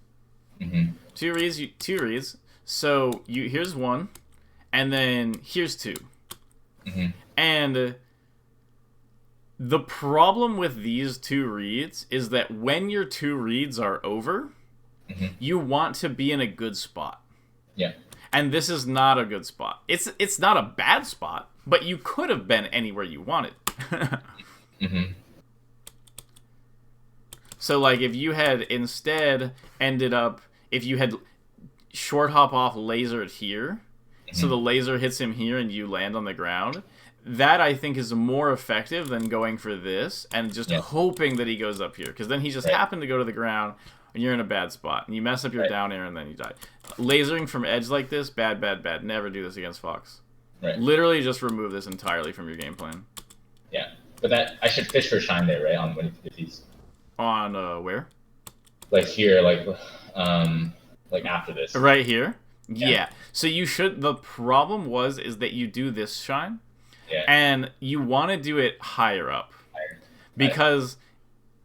Two reads. So here's 1, and then here's 2. And the problem with these 2 reads is that when your 2 reads are over, you want to be in a good spot. Yeah. And this is not a good spot. It's not a bad spot, but you could have been anywhere you wanted. So, like, if you had instead ended up... If you had short hop off lasered here, so the laser hits him here and you land on the ground, that, I think, is more effective than going for this and just hoping that he goes up here. Because then he just happened to go to the ground... and you're in a bad spot, and you mess up your down air, and then you die. Lasering from edge like this, bad, bad, bad. Never do this against Fox. Right. Literally just remove this entirely from your game plan. Yeah, but that I should fish for shine there, right? On when if he's on where? Like here, like after this. Right here. Yeah. So you should. The problem is that you do this shine, and you want to do it higher up, because.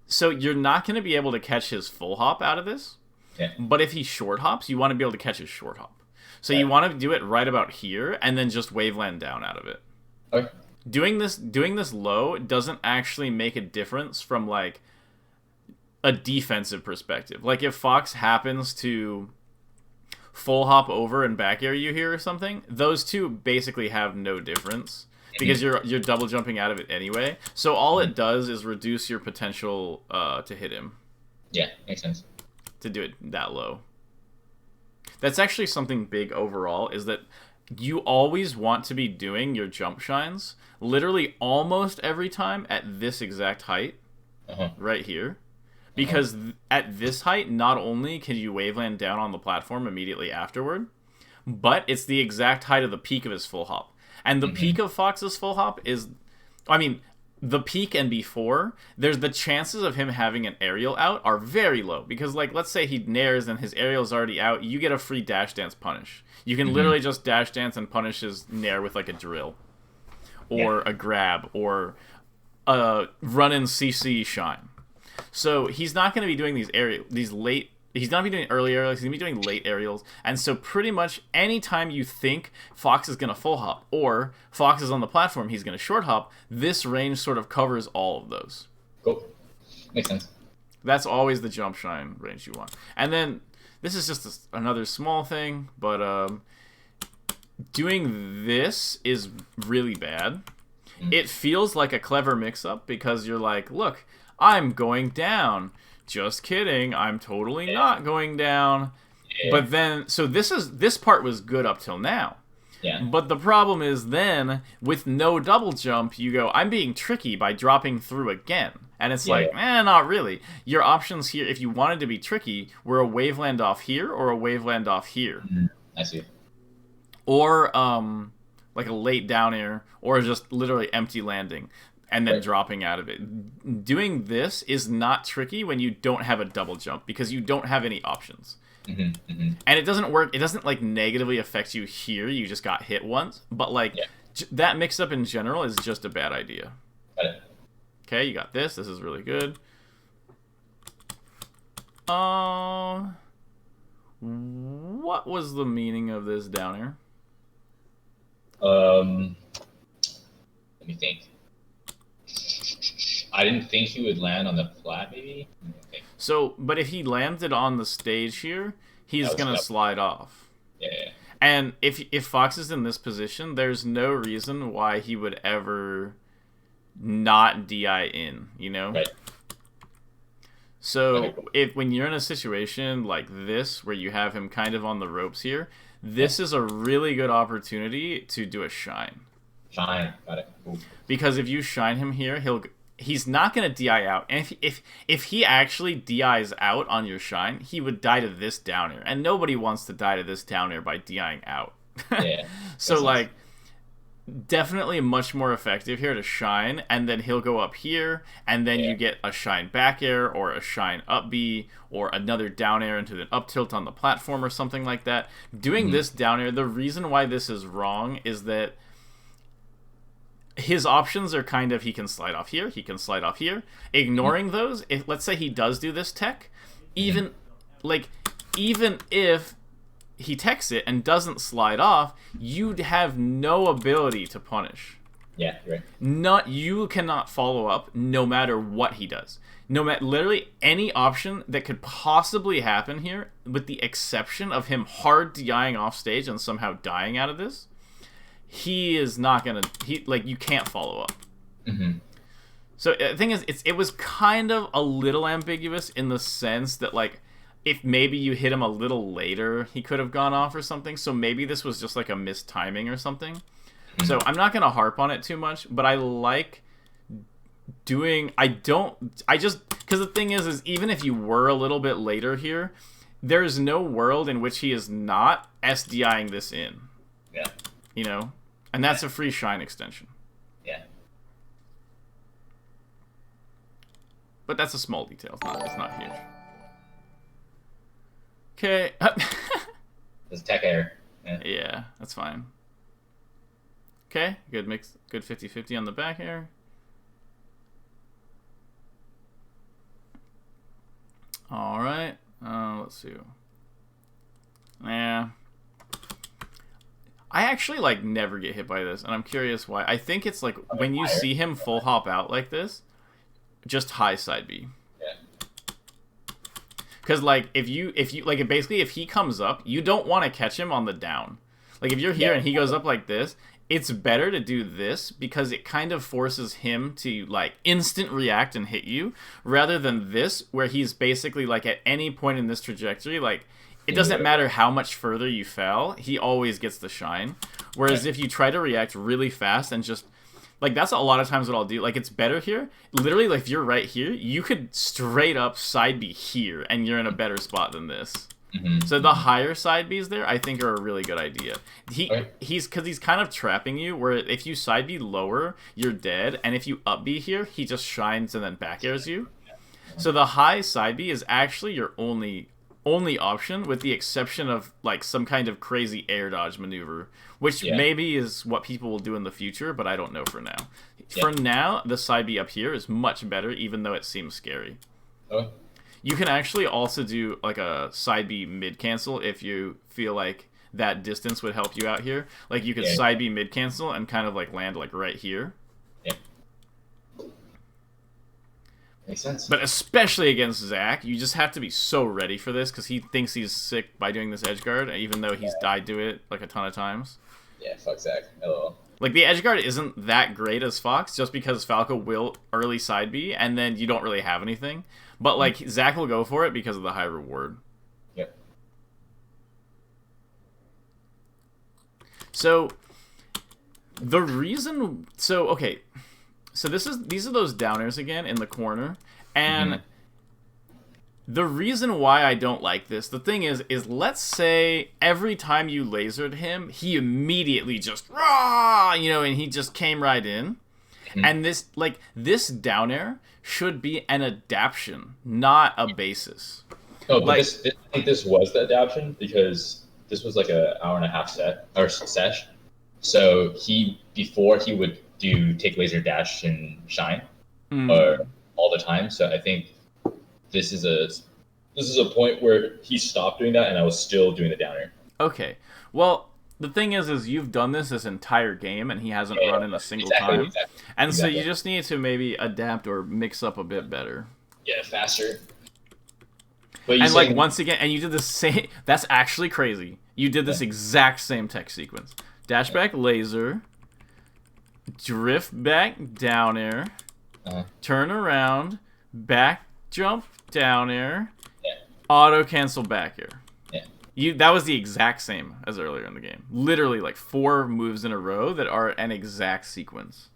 So you're not going to be able to catch his full hop out of this. Yeah. But if he short hops, you want to be able to catch his short hop. So you want to do it right about here and then just waveland down out of it. Okay. Doing this low doesn't actually make a difference from like a defensive perspective. Like if Fox happens to full hop over and back air you here or something, those two basically have no difference. Because you're double jumping out of it anyway. So all it does is reduce your potential to hit him. Yeah, makes sense. To do it that low. That's actually something big overall, is that you always want to be doing your jump shines literally almost every time at this exact height. Right here. Because at this height, not only can you waveland down on the platform immediately afterward, but it's the exact height of the peak of his full hop. And the peak of Fox's full hop is, I mean, the peak and before, there's the chances of him having an aerial out are very low. Because, like, let's say he nairs and his aerial's already out, you get a free dash dance punish. You can literally just dash dance and punish his nair with, like, a drill. Or a grab. Or a run-in CC shine. So he's not going to be doing he's not going to be doing early aerials, he's going to be doing late aerials. And so pretty much anytime you think Fox is going to full hop or Fox is on the platform, he's going to short hop, this range sort of covers all of those. Cool. Makes sense. That's always the jump shine range you want. And then this is just another small thing, but Doing this is really bad. It feels like a clever mix-up because you're like, look, I'm going down. Just kidding, I'm totally not going down. Yeah. But then, so this part was good up till now. Yeah. But the problem is then, with no double jump, you go, I'm being tricky by dropping through again. And it's not really. Your options here, if you wanted to be tricky, were a waveland off here or a waveland off here. I see. Or, like a late down air, or just literally empty landing, and then dropping out of it. Doing this is not tricky when you don't have a double jump, because you don't have any options. And it doesn't work, it doesn't, like, negatively affect you here, you just got hit once, but, like, that mix-up in general is just a bad idea. Got it. Okay, you got this is really good. What was the meaning of this down air? Let me think. I didn't think he would land on the flat, maybe? Okay. So, but if he landed on the stage here, he's going to slide off. Yeah. And if Fox is in this position, there's no reason why he would ever not DI in, you know? Right. So, when you're in a situation like this, where you have him kind of on the ropes here, this is a really good opportunity to do a shine. Shine, got it. Cool. Because if you shine him here, he's not going to DI out. And if he actually DIs out on your shine, he would die to this down air. And nobody wants to die to this down air by DIing out. Yeah. So, like, definitely much more effective here to shine, and then he'll go up here, and then you get a shine back air, or a shine up B, or another down air into an up tilt on the platform, or something like that. Doing this down air, the reason why this is wrong is that his options are kind of, he can slide off here, he can slide off here. Ignoring those, if let's say he does do this tech, even if he techs it and doesn't slide off, you'd have no ability to punish. Yeah, right. You cannot follow up no matter what he does. Literally any option that could possibly happen here, with the exception of him hard DIing off stage and somehow dying out of this, he is not gonna. You can't follow up. So the thing is, it was kind of a little ambiguous in the sense that, like, if maybe you hit him a little later, he could have gone off or something. So maybe this was just like a missed timing or something. So I'm not gonna harp on it too much, but I like doing. Because the thing is even if you were a little bit later here, there is no world in which he is not SDIing this in. Yeah. You know? And that's a free shine extension. Yeah. But that's a small detail. It's not huge. Okay. It's tech error. Yeah, that's fine. Okay, good mix. Good 50-50 on the back air. All right. Let's see. Yeah. I actually, like, never get hit by this, and I'm curious why. I think it's, like, when you see him full hop out like this, just high side B. Yeah. Because, like, if you, like, basically, if he comes up, you don't want to catch him on the down. Like, if you're here and he goes up like this, it's better to do this because it kind of forces him to, like, instant react and hit you, rather than this, where he's basically, like, at any point in this trajectory, like, it doesn't matter how much further you fell, he always gets the shine. Whereas if you try to react really fast and just, like, that's a lot of times what I'll do. Like, it's better here. Literally, like, if you're right here, you could straight up side B here, and you're in a better spot than this. So the higher side Bs there, I think, are a really good idea. He's kind of trapping you, where if you side B lower, you're dead, and if you up B here, he just shines and then back airs you. So the high side B is actually your only option, with the exception of, like, some kind of crazy air dodge maneuver, which maybe is what people will do in the future, but I don't know for now. For now, the side B up here is much better, even though it seems scary. You can actually also do, like, a side B mid cancel if you feel like that distance would help you out here. Like, you could side B mid cancel and kind of, like, land, like, right here. Makes sense. But especially against Zach, you just have to be so ready for this, because he thinks he's sick by doing this edge guard, even though he's died to it, like, a ton of times. Yeah, fuck Zach. LOL. Like, the edge guard isn't that great as Fox, just because Falco will early side B, and then you don't really have anything. But, like, Zach will go for it because of the high reward. Yep. So, the reason... So, okay. So, these are those downers again in the corner. And the reason why I don't like this, the thing is let's say every time you lasered him, he immediately just, rah, you know, and he just came right in. And this down air should be an adaptation, not a basis. Oh, but I think this was the adaptation because this was like an hour and a half set or sesh. So before he would do take laser dash and shine, or all the time. So I think this is a point where he stopped doing that, and I was still doing the downer. Okay. Well, the thing is you've done this entire game, and he hasn't run in a single time. Exactly. And so you just need to maybe adapt or mix up a bit better. Yeah, faster. But and like once again, and you did the same. That's actually crazy. You did this exact same tech sequence: dash back laser, drift back down air, turn around, back jump down air, auto cancel back air. That was the exact same as earlier in the game. Literally like 4 moves in a row that are an exact sequence.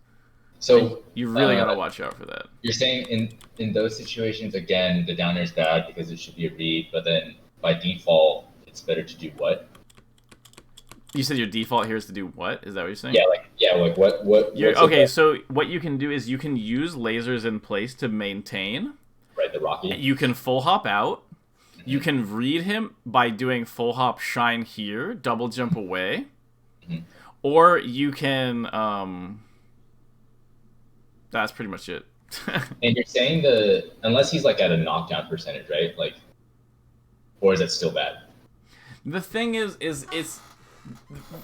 So you really gotta watch out for that. You're saying in those situations again, the downer is bad because it should be a read, but then by default, it's better to do what? You said your default here is to do what? Is that what you're saying? Like what? Okay, so what you can do is you can use lasers in place to maintain. Right, the rocket. You can full hop out. You can read him by doing full hop shine here, double jump away. Or you can that's pretty much it. And you're saying unless he's like at a knockdown percentage, right? Like, or is it still bad? The thing is it's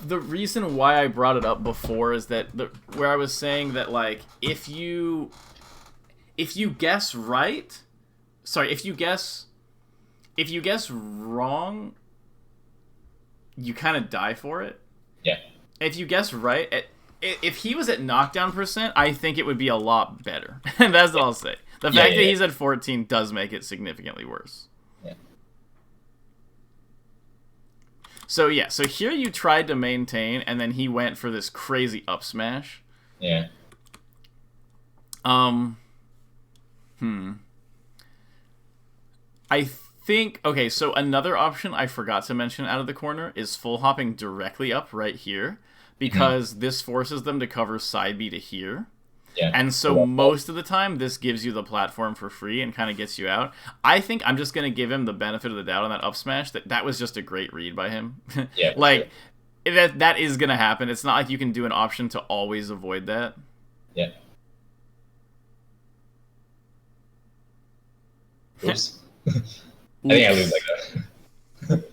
the reason why I brought it up before is that where I was saying that like if you guess right, sorry, if you guess wrong, you kind of die for it. Yeah. If you guess right, if he was at knockdown percent, I think it would be a lot better. And that's all I'll say. The fact that he's at 14 does make it significantly worse. Yeah. So yeah, so here you tried to maintain, and then he went for this crazy up smash. Yeah. I think, okay, so another option I forgot to mention out of the corner is full hopping directly up right here, because this forces them to cover side B to here. Yeah. And so most of the time, this gives you the platform for free and kind of gets you out. I think I'm just going to give him the benefit of the doubt on that up smash. That was just a great read by him. Yeah. Like, that is going to happen. It's not like you can do an option to always avoid that. Yeah. Oops. I think I lose like that.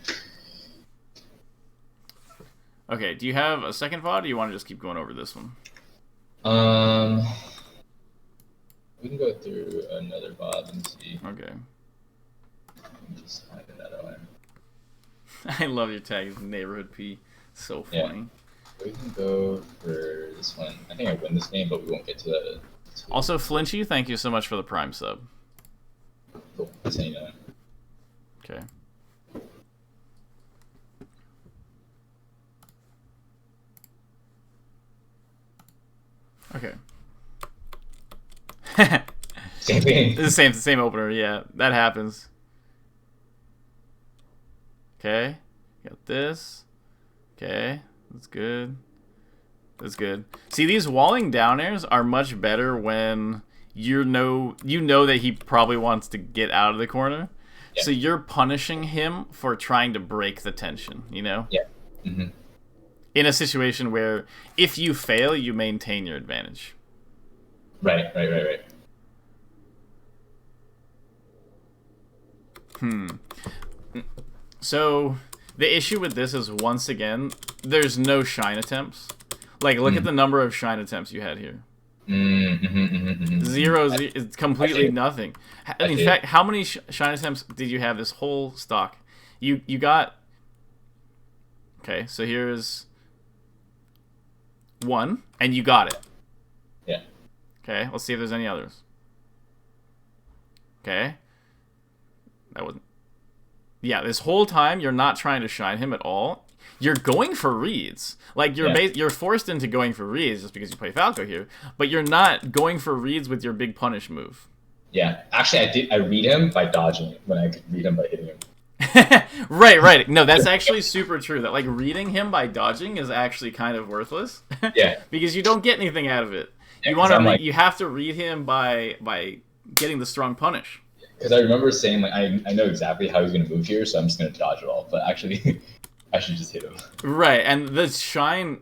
Okay, do you have a second VOD, or do you want to just keep going over this one? We can go through another VOD and see. Okay. Just hiding that away. I love your tag, Neighborhood P. So funny. We can go for this one. I think I win this game, but we won't get to that. Also, Flinchy, thank you so much for the Prime sub. Cool. That's how you know. Okay. Okay. Same thing. It's the same opener, yeah. That happens. Okay. Got this. Okay. That's good. That's good. See, these walling down airs are much better when you know that he probably wants to get out of the corner. Yeah. So you're punishing him for trying to break the tension, you know? Yeah. Mm-hmm. In a situation where if you fail, you maintain your advantage. Right. So the issue with this is, once again, there's no shine attempts. Like, look at the number of shine attempts you had here. Zero is completely nothing. In fact, how many shine attempts did you have this whole stock? You got... Okay, so here's one, and you got it. Yeah. Okay, let's see if there's any others. Okay. That wasn't... Yeah, this whole time, you're not trying to shine him at all. You're going for reads. Like, you're forced into going for reads just because you play Falco here, but you're not going for reads with your big punish move. Yeah. Actually, I read him by dodging it when I could read him by hitting him. Right. No, that's actually super true. That, like, reading him by dodging is actually kind of worthless. Yeah. Because you don't get anything out of it. Yeah, you have to read him by getting the strong punish. Because I remember saying, like, I know exactly how he's going to move here, so I'm just going to dodge it all. But actually, I should just hit him. Right, and the shine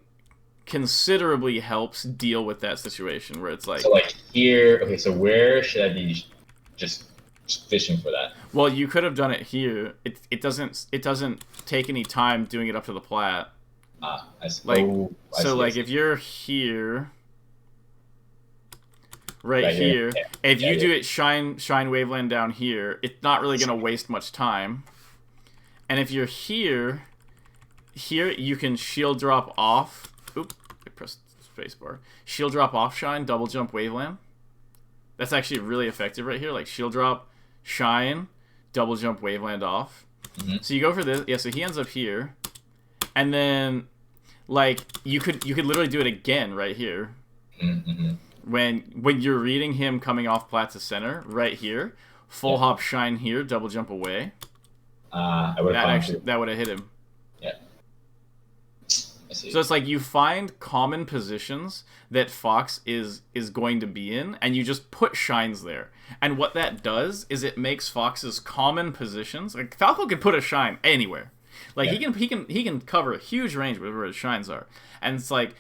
considerably helps deal with that situation where it's like... So, like, here... Okay, so where should I be just fishing for that? Well, you could have done it here. It doesn't take any time doing it up to the plat. I see. Like, if you're here... Right here. Yeah. If you do it shine waveland down here, it's not really going to waste much time. And if you're here you can shield drop off. Oop, I pressed spacebar. Shield drop off shine, double jump waveland. That's actually really effective right here. Like shield drop, shine, double jump waveland off. Mm-hmm. So you go for this. Yeah, so he ends up here. And then like you could literally do it again right here. Mm-hmm. When you're reading him coming off plat to center, right here, full hop shine here, double jump away. I would have that would have hit him. Yeah. I see. So it's like you find common positions that Fox is going to be in, and you just put shines there. And what that does is it makes Fox's common positions, like Falco can put a shine anywhere. Like he can cover a huge range where his shines are. And it's like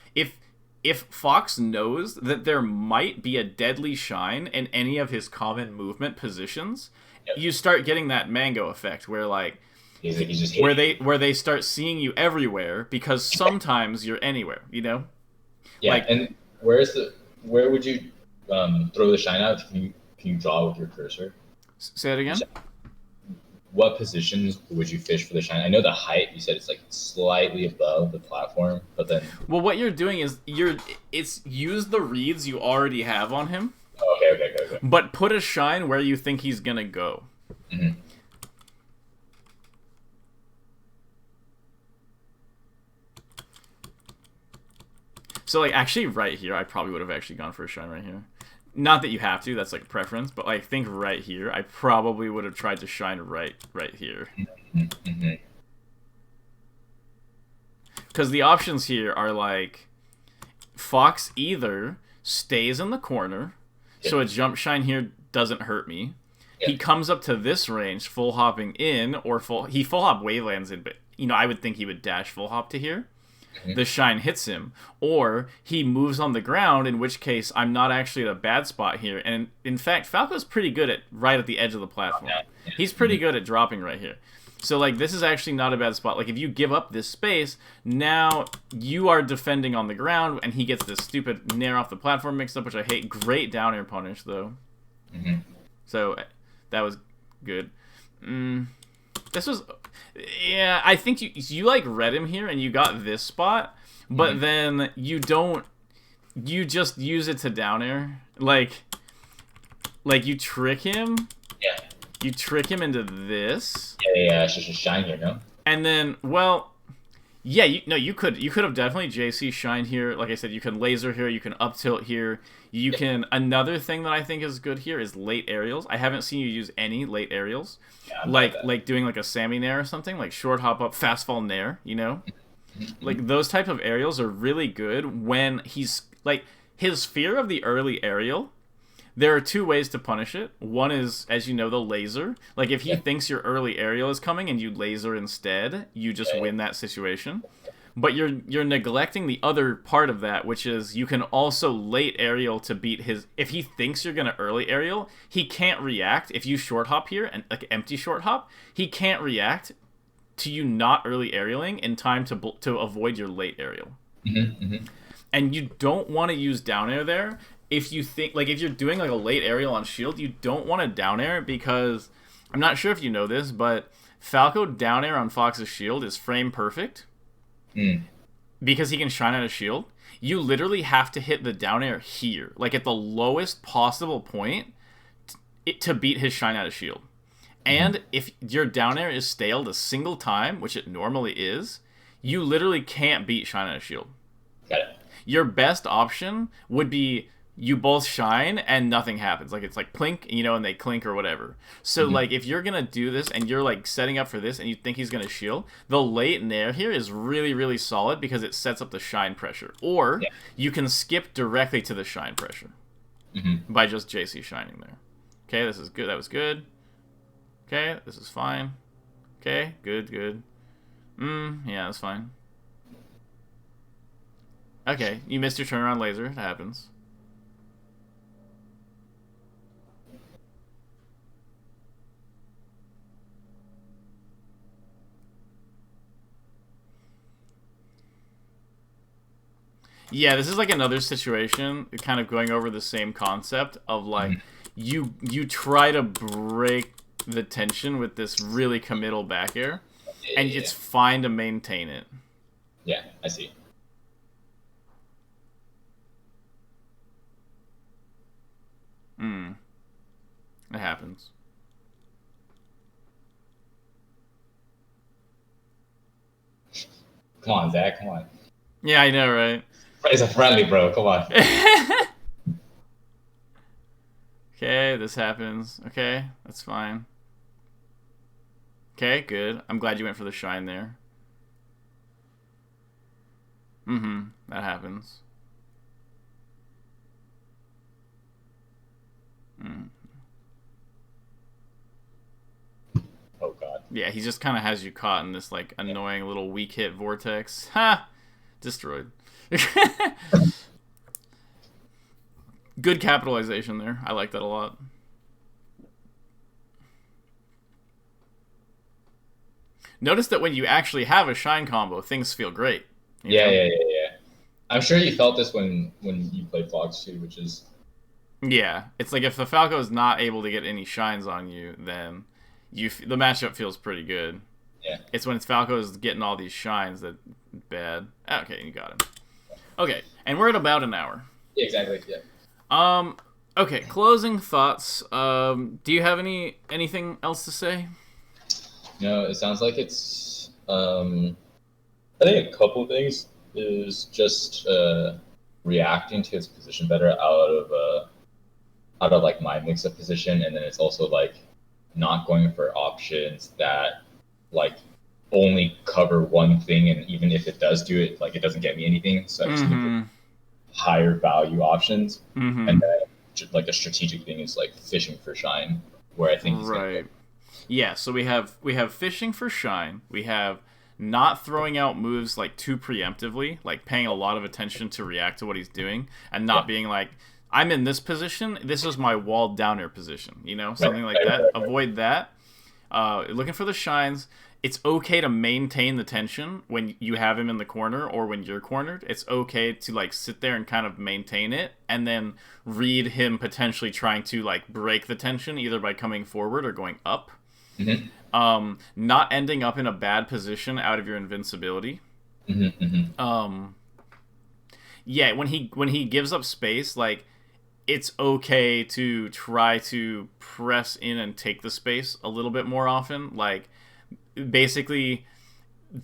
if Fox knows that there might be a deadly shine in any of his common movement positions, you start getting that mango effect where like where they start seeing you everywhere because sometimes you're anywhere, you know? Yeah, like, and where would you throw the shine out? Can you draw with your cursor? Say it again? What positions would you fish for the shine? I know the height, you said it's like slightly above the platform, but then... Well, what you're doing is use the reads you already have on him. Oh, okay. But put a shine where you think he's gonna go. Mm-hmm. So, like, actually right here, I probably would have actually gone for a shine right here. Not that you have to, that's like preference, but like think right here, I probably would have tried to shine right here. Mm-hmm. Because the options here are like, Fox either stays in the corner, so a jump shine here doesn't hurt me. He comes up to this range, full hopping in, or he full hop wavelands in, but you know I would think he would dash full hop to here. The shine hits him, or he moves on the ground, in which case I'm not actually at a bad spot here. And in fact, Falco's pretty good at right at the edge of the platform. He's pretty good at dropping right here. So like this is actually not a bad spot. Like if you give up this space, now you are defending on the ground, and he gets this stupid nair off the platform mix up, which I hate. Great down air punish though. Mm-hmm. So that was good. This was... Yeah, I think you like read him here and you got this spot, but then you just use it to down air. Like you trick him. Yeah. You trick him into this. Yeah, it's just a shine here, no? And then, well, yeah, you could have definitely JC shine here. Like I said, you can laser here, you can up tilt here. You can... Another thing that I think is good here is late aerials. I haven't seen you use any late aerials. Yeah, like doing like a Sammy nair or something, like short hop up, fast fall nair, you know? Like those type of aerials are really good when he's... Like, his fear of the early aerial, there are two ways to punish it. One is, as you know, the laser. Like, if he thinks your early aerial is coming and you laser instead, you just win that situation. But you're neglecting the other part of that, which is you can also late aerial to beat his... If he thinks you're going to early aerial, he can't react. If you short hop here, and like empty short hop, he can't react to you not early aerialing in time to avoid your late aerial. And you don't want to use down air there. If you think... Like, if you're doing like a late aerial on shield, you don't want to down air because... I'm not sure if you know this, but Falco down air on Fox's shield is frame perfect. Because he can shine out a shield. you literally have to hit the down air here, like at the lowest possible point, to beat his shine out of shield. And if your down air is staled a single time, which it normally is, you literally can't beat shine out of shield. Got it. Your best option would be you both shine and nothing happens. Like, it's like plink, and they clink or whatever. So, like, if you're going to do this and you're, like, setting up for this and you think he's going to shield, the late nair here is really, really solid because it sets up the shine pressure. Or you can skip directly to the shine pressure by just JC shining there. Okay, this is good. That was good. Okay, this is fine. Okay, good. Yeah, that's fine. Okay, you missed your turnaround laser. It happens. Yeah, this is like another situation, kind of going over the same concept of like you try to break the tension with this really committal back air, and it's fine to maintain it. Yeah, I see. It happens. Come on, Zach. Come on. Yeah, I know, right? It's a friendly, bro. Come on. Okay, this happens. Okay, that's fine. Okay, good. I'm glad you went for the shine there. That happens. Oh, God. Yeah, he just kind of has you caught in this, like, annoying little weak hit vortex. Ha! Destroyed. Good capitalization there. I like that a lot. Notice that when you actually have a shine combo, things feel great. Yeah. I'm sure you felt this when you played Fox too, which is... Yeah, it's like if the Falco is not able to get any shines on you, then the matchup feels pretty good. Yeah. It's when Falco is getting all these shines that bad. Okay, you got him. Okay, and we're at about an hour. Yeah, exactly. Yeah. Okay, closing thoughts. Do you have anything else to say? No, it sounds like it's. I think a couple of things is just reacting to his position better out of like my mix-up position, and then it's also like not going for options that like only cover one thing, and even if it does do it, like it doesn't get me anything. So I'm just looking for higher value options, and then like a strategic thing is like fishing for shine, where I think he's right. Yeah, so we have fishing for shine. We have not throwing out moves like too preemptively, like paying a lot of attention to react to what he's doing, and not being like, I'm in this position, this is my walled down air position, something like that. Avoid that. Looking for the shines. It's okay to maintain the tension when you have him in the corner or when you're cornered. It's okay to like sit there and kind of maintain it and then read him potentially trying to like break the tension either by coming forward or going up. Not ending up in a bad position out of your invincibility. Yeah, when he gives up space, like it's okay to try to press in and take the space a little bit more often. Like basically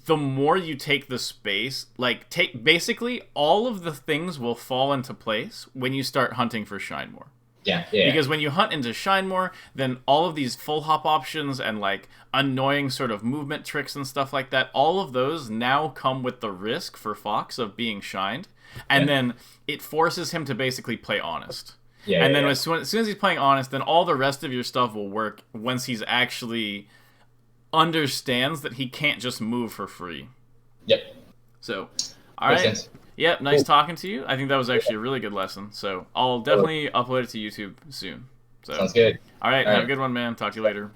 the more you take the space, like basically all of the things will fall into place when you start hunting for shine more. Yeah. Because when you hunt into shine more, then all of these full hop options and like annoying sort of movement tricks and stuff like that, all of those now come with the risk for Fox of being shined. And then it forces him to basically play honest. And then as soon as he's playing honest, then all the rest of your stuff will work once he's actually understands that he can't just move for free. Yep. So, all right. Sense. Yep, nice talking to you. I think that was actually a really good lesson. So I'll definitely upload it to YouTube soon. So, sounds good. All right, have a good one, man. Talk to you later.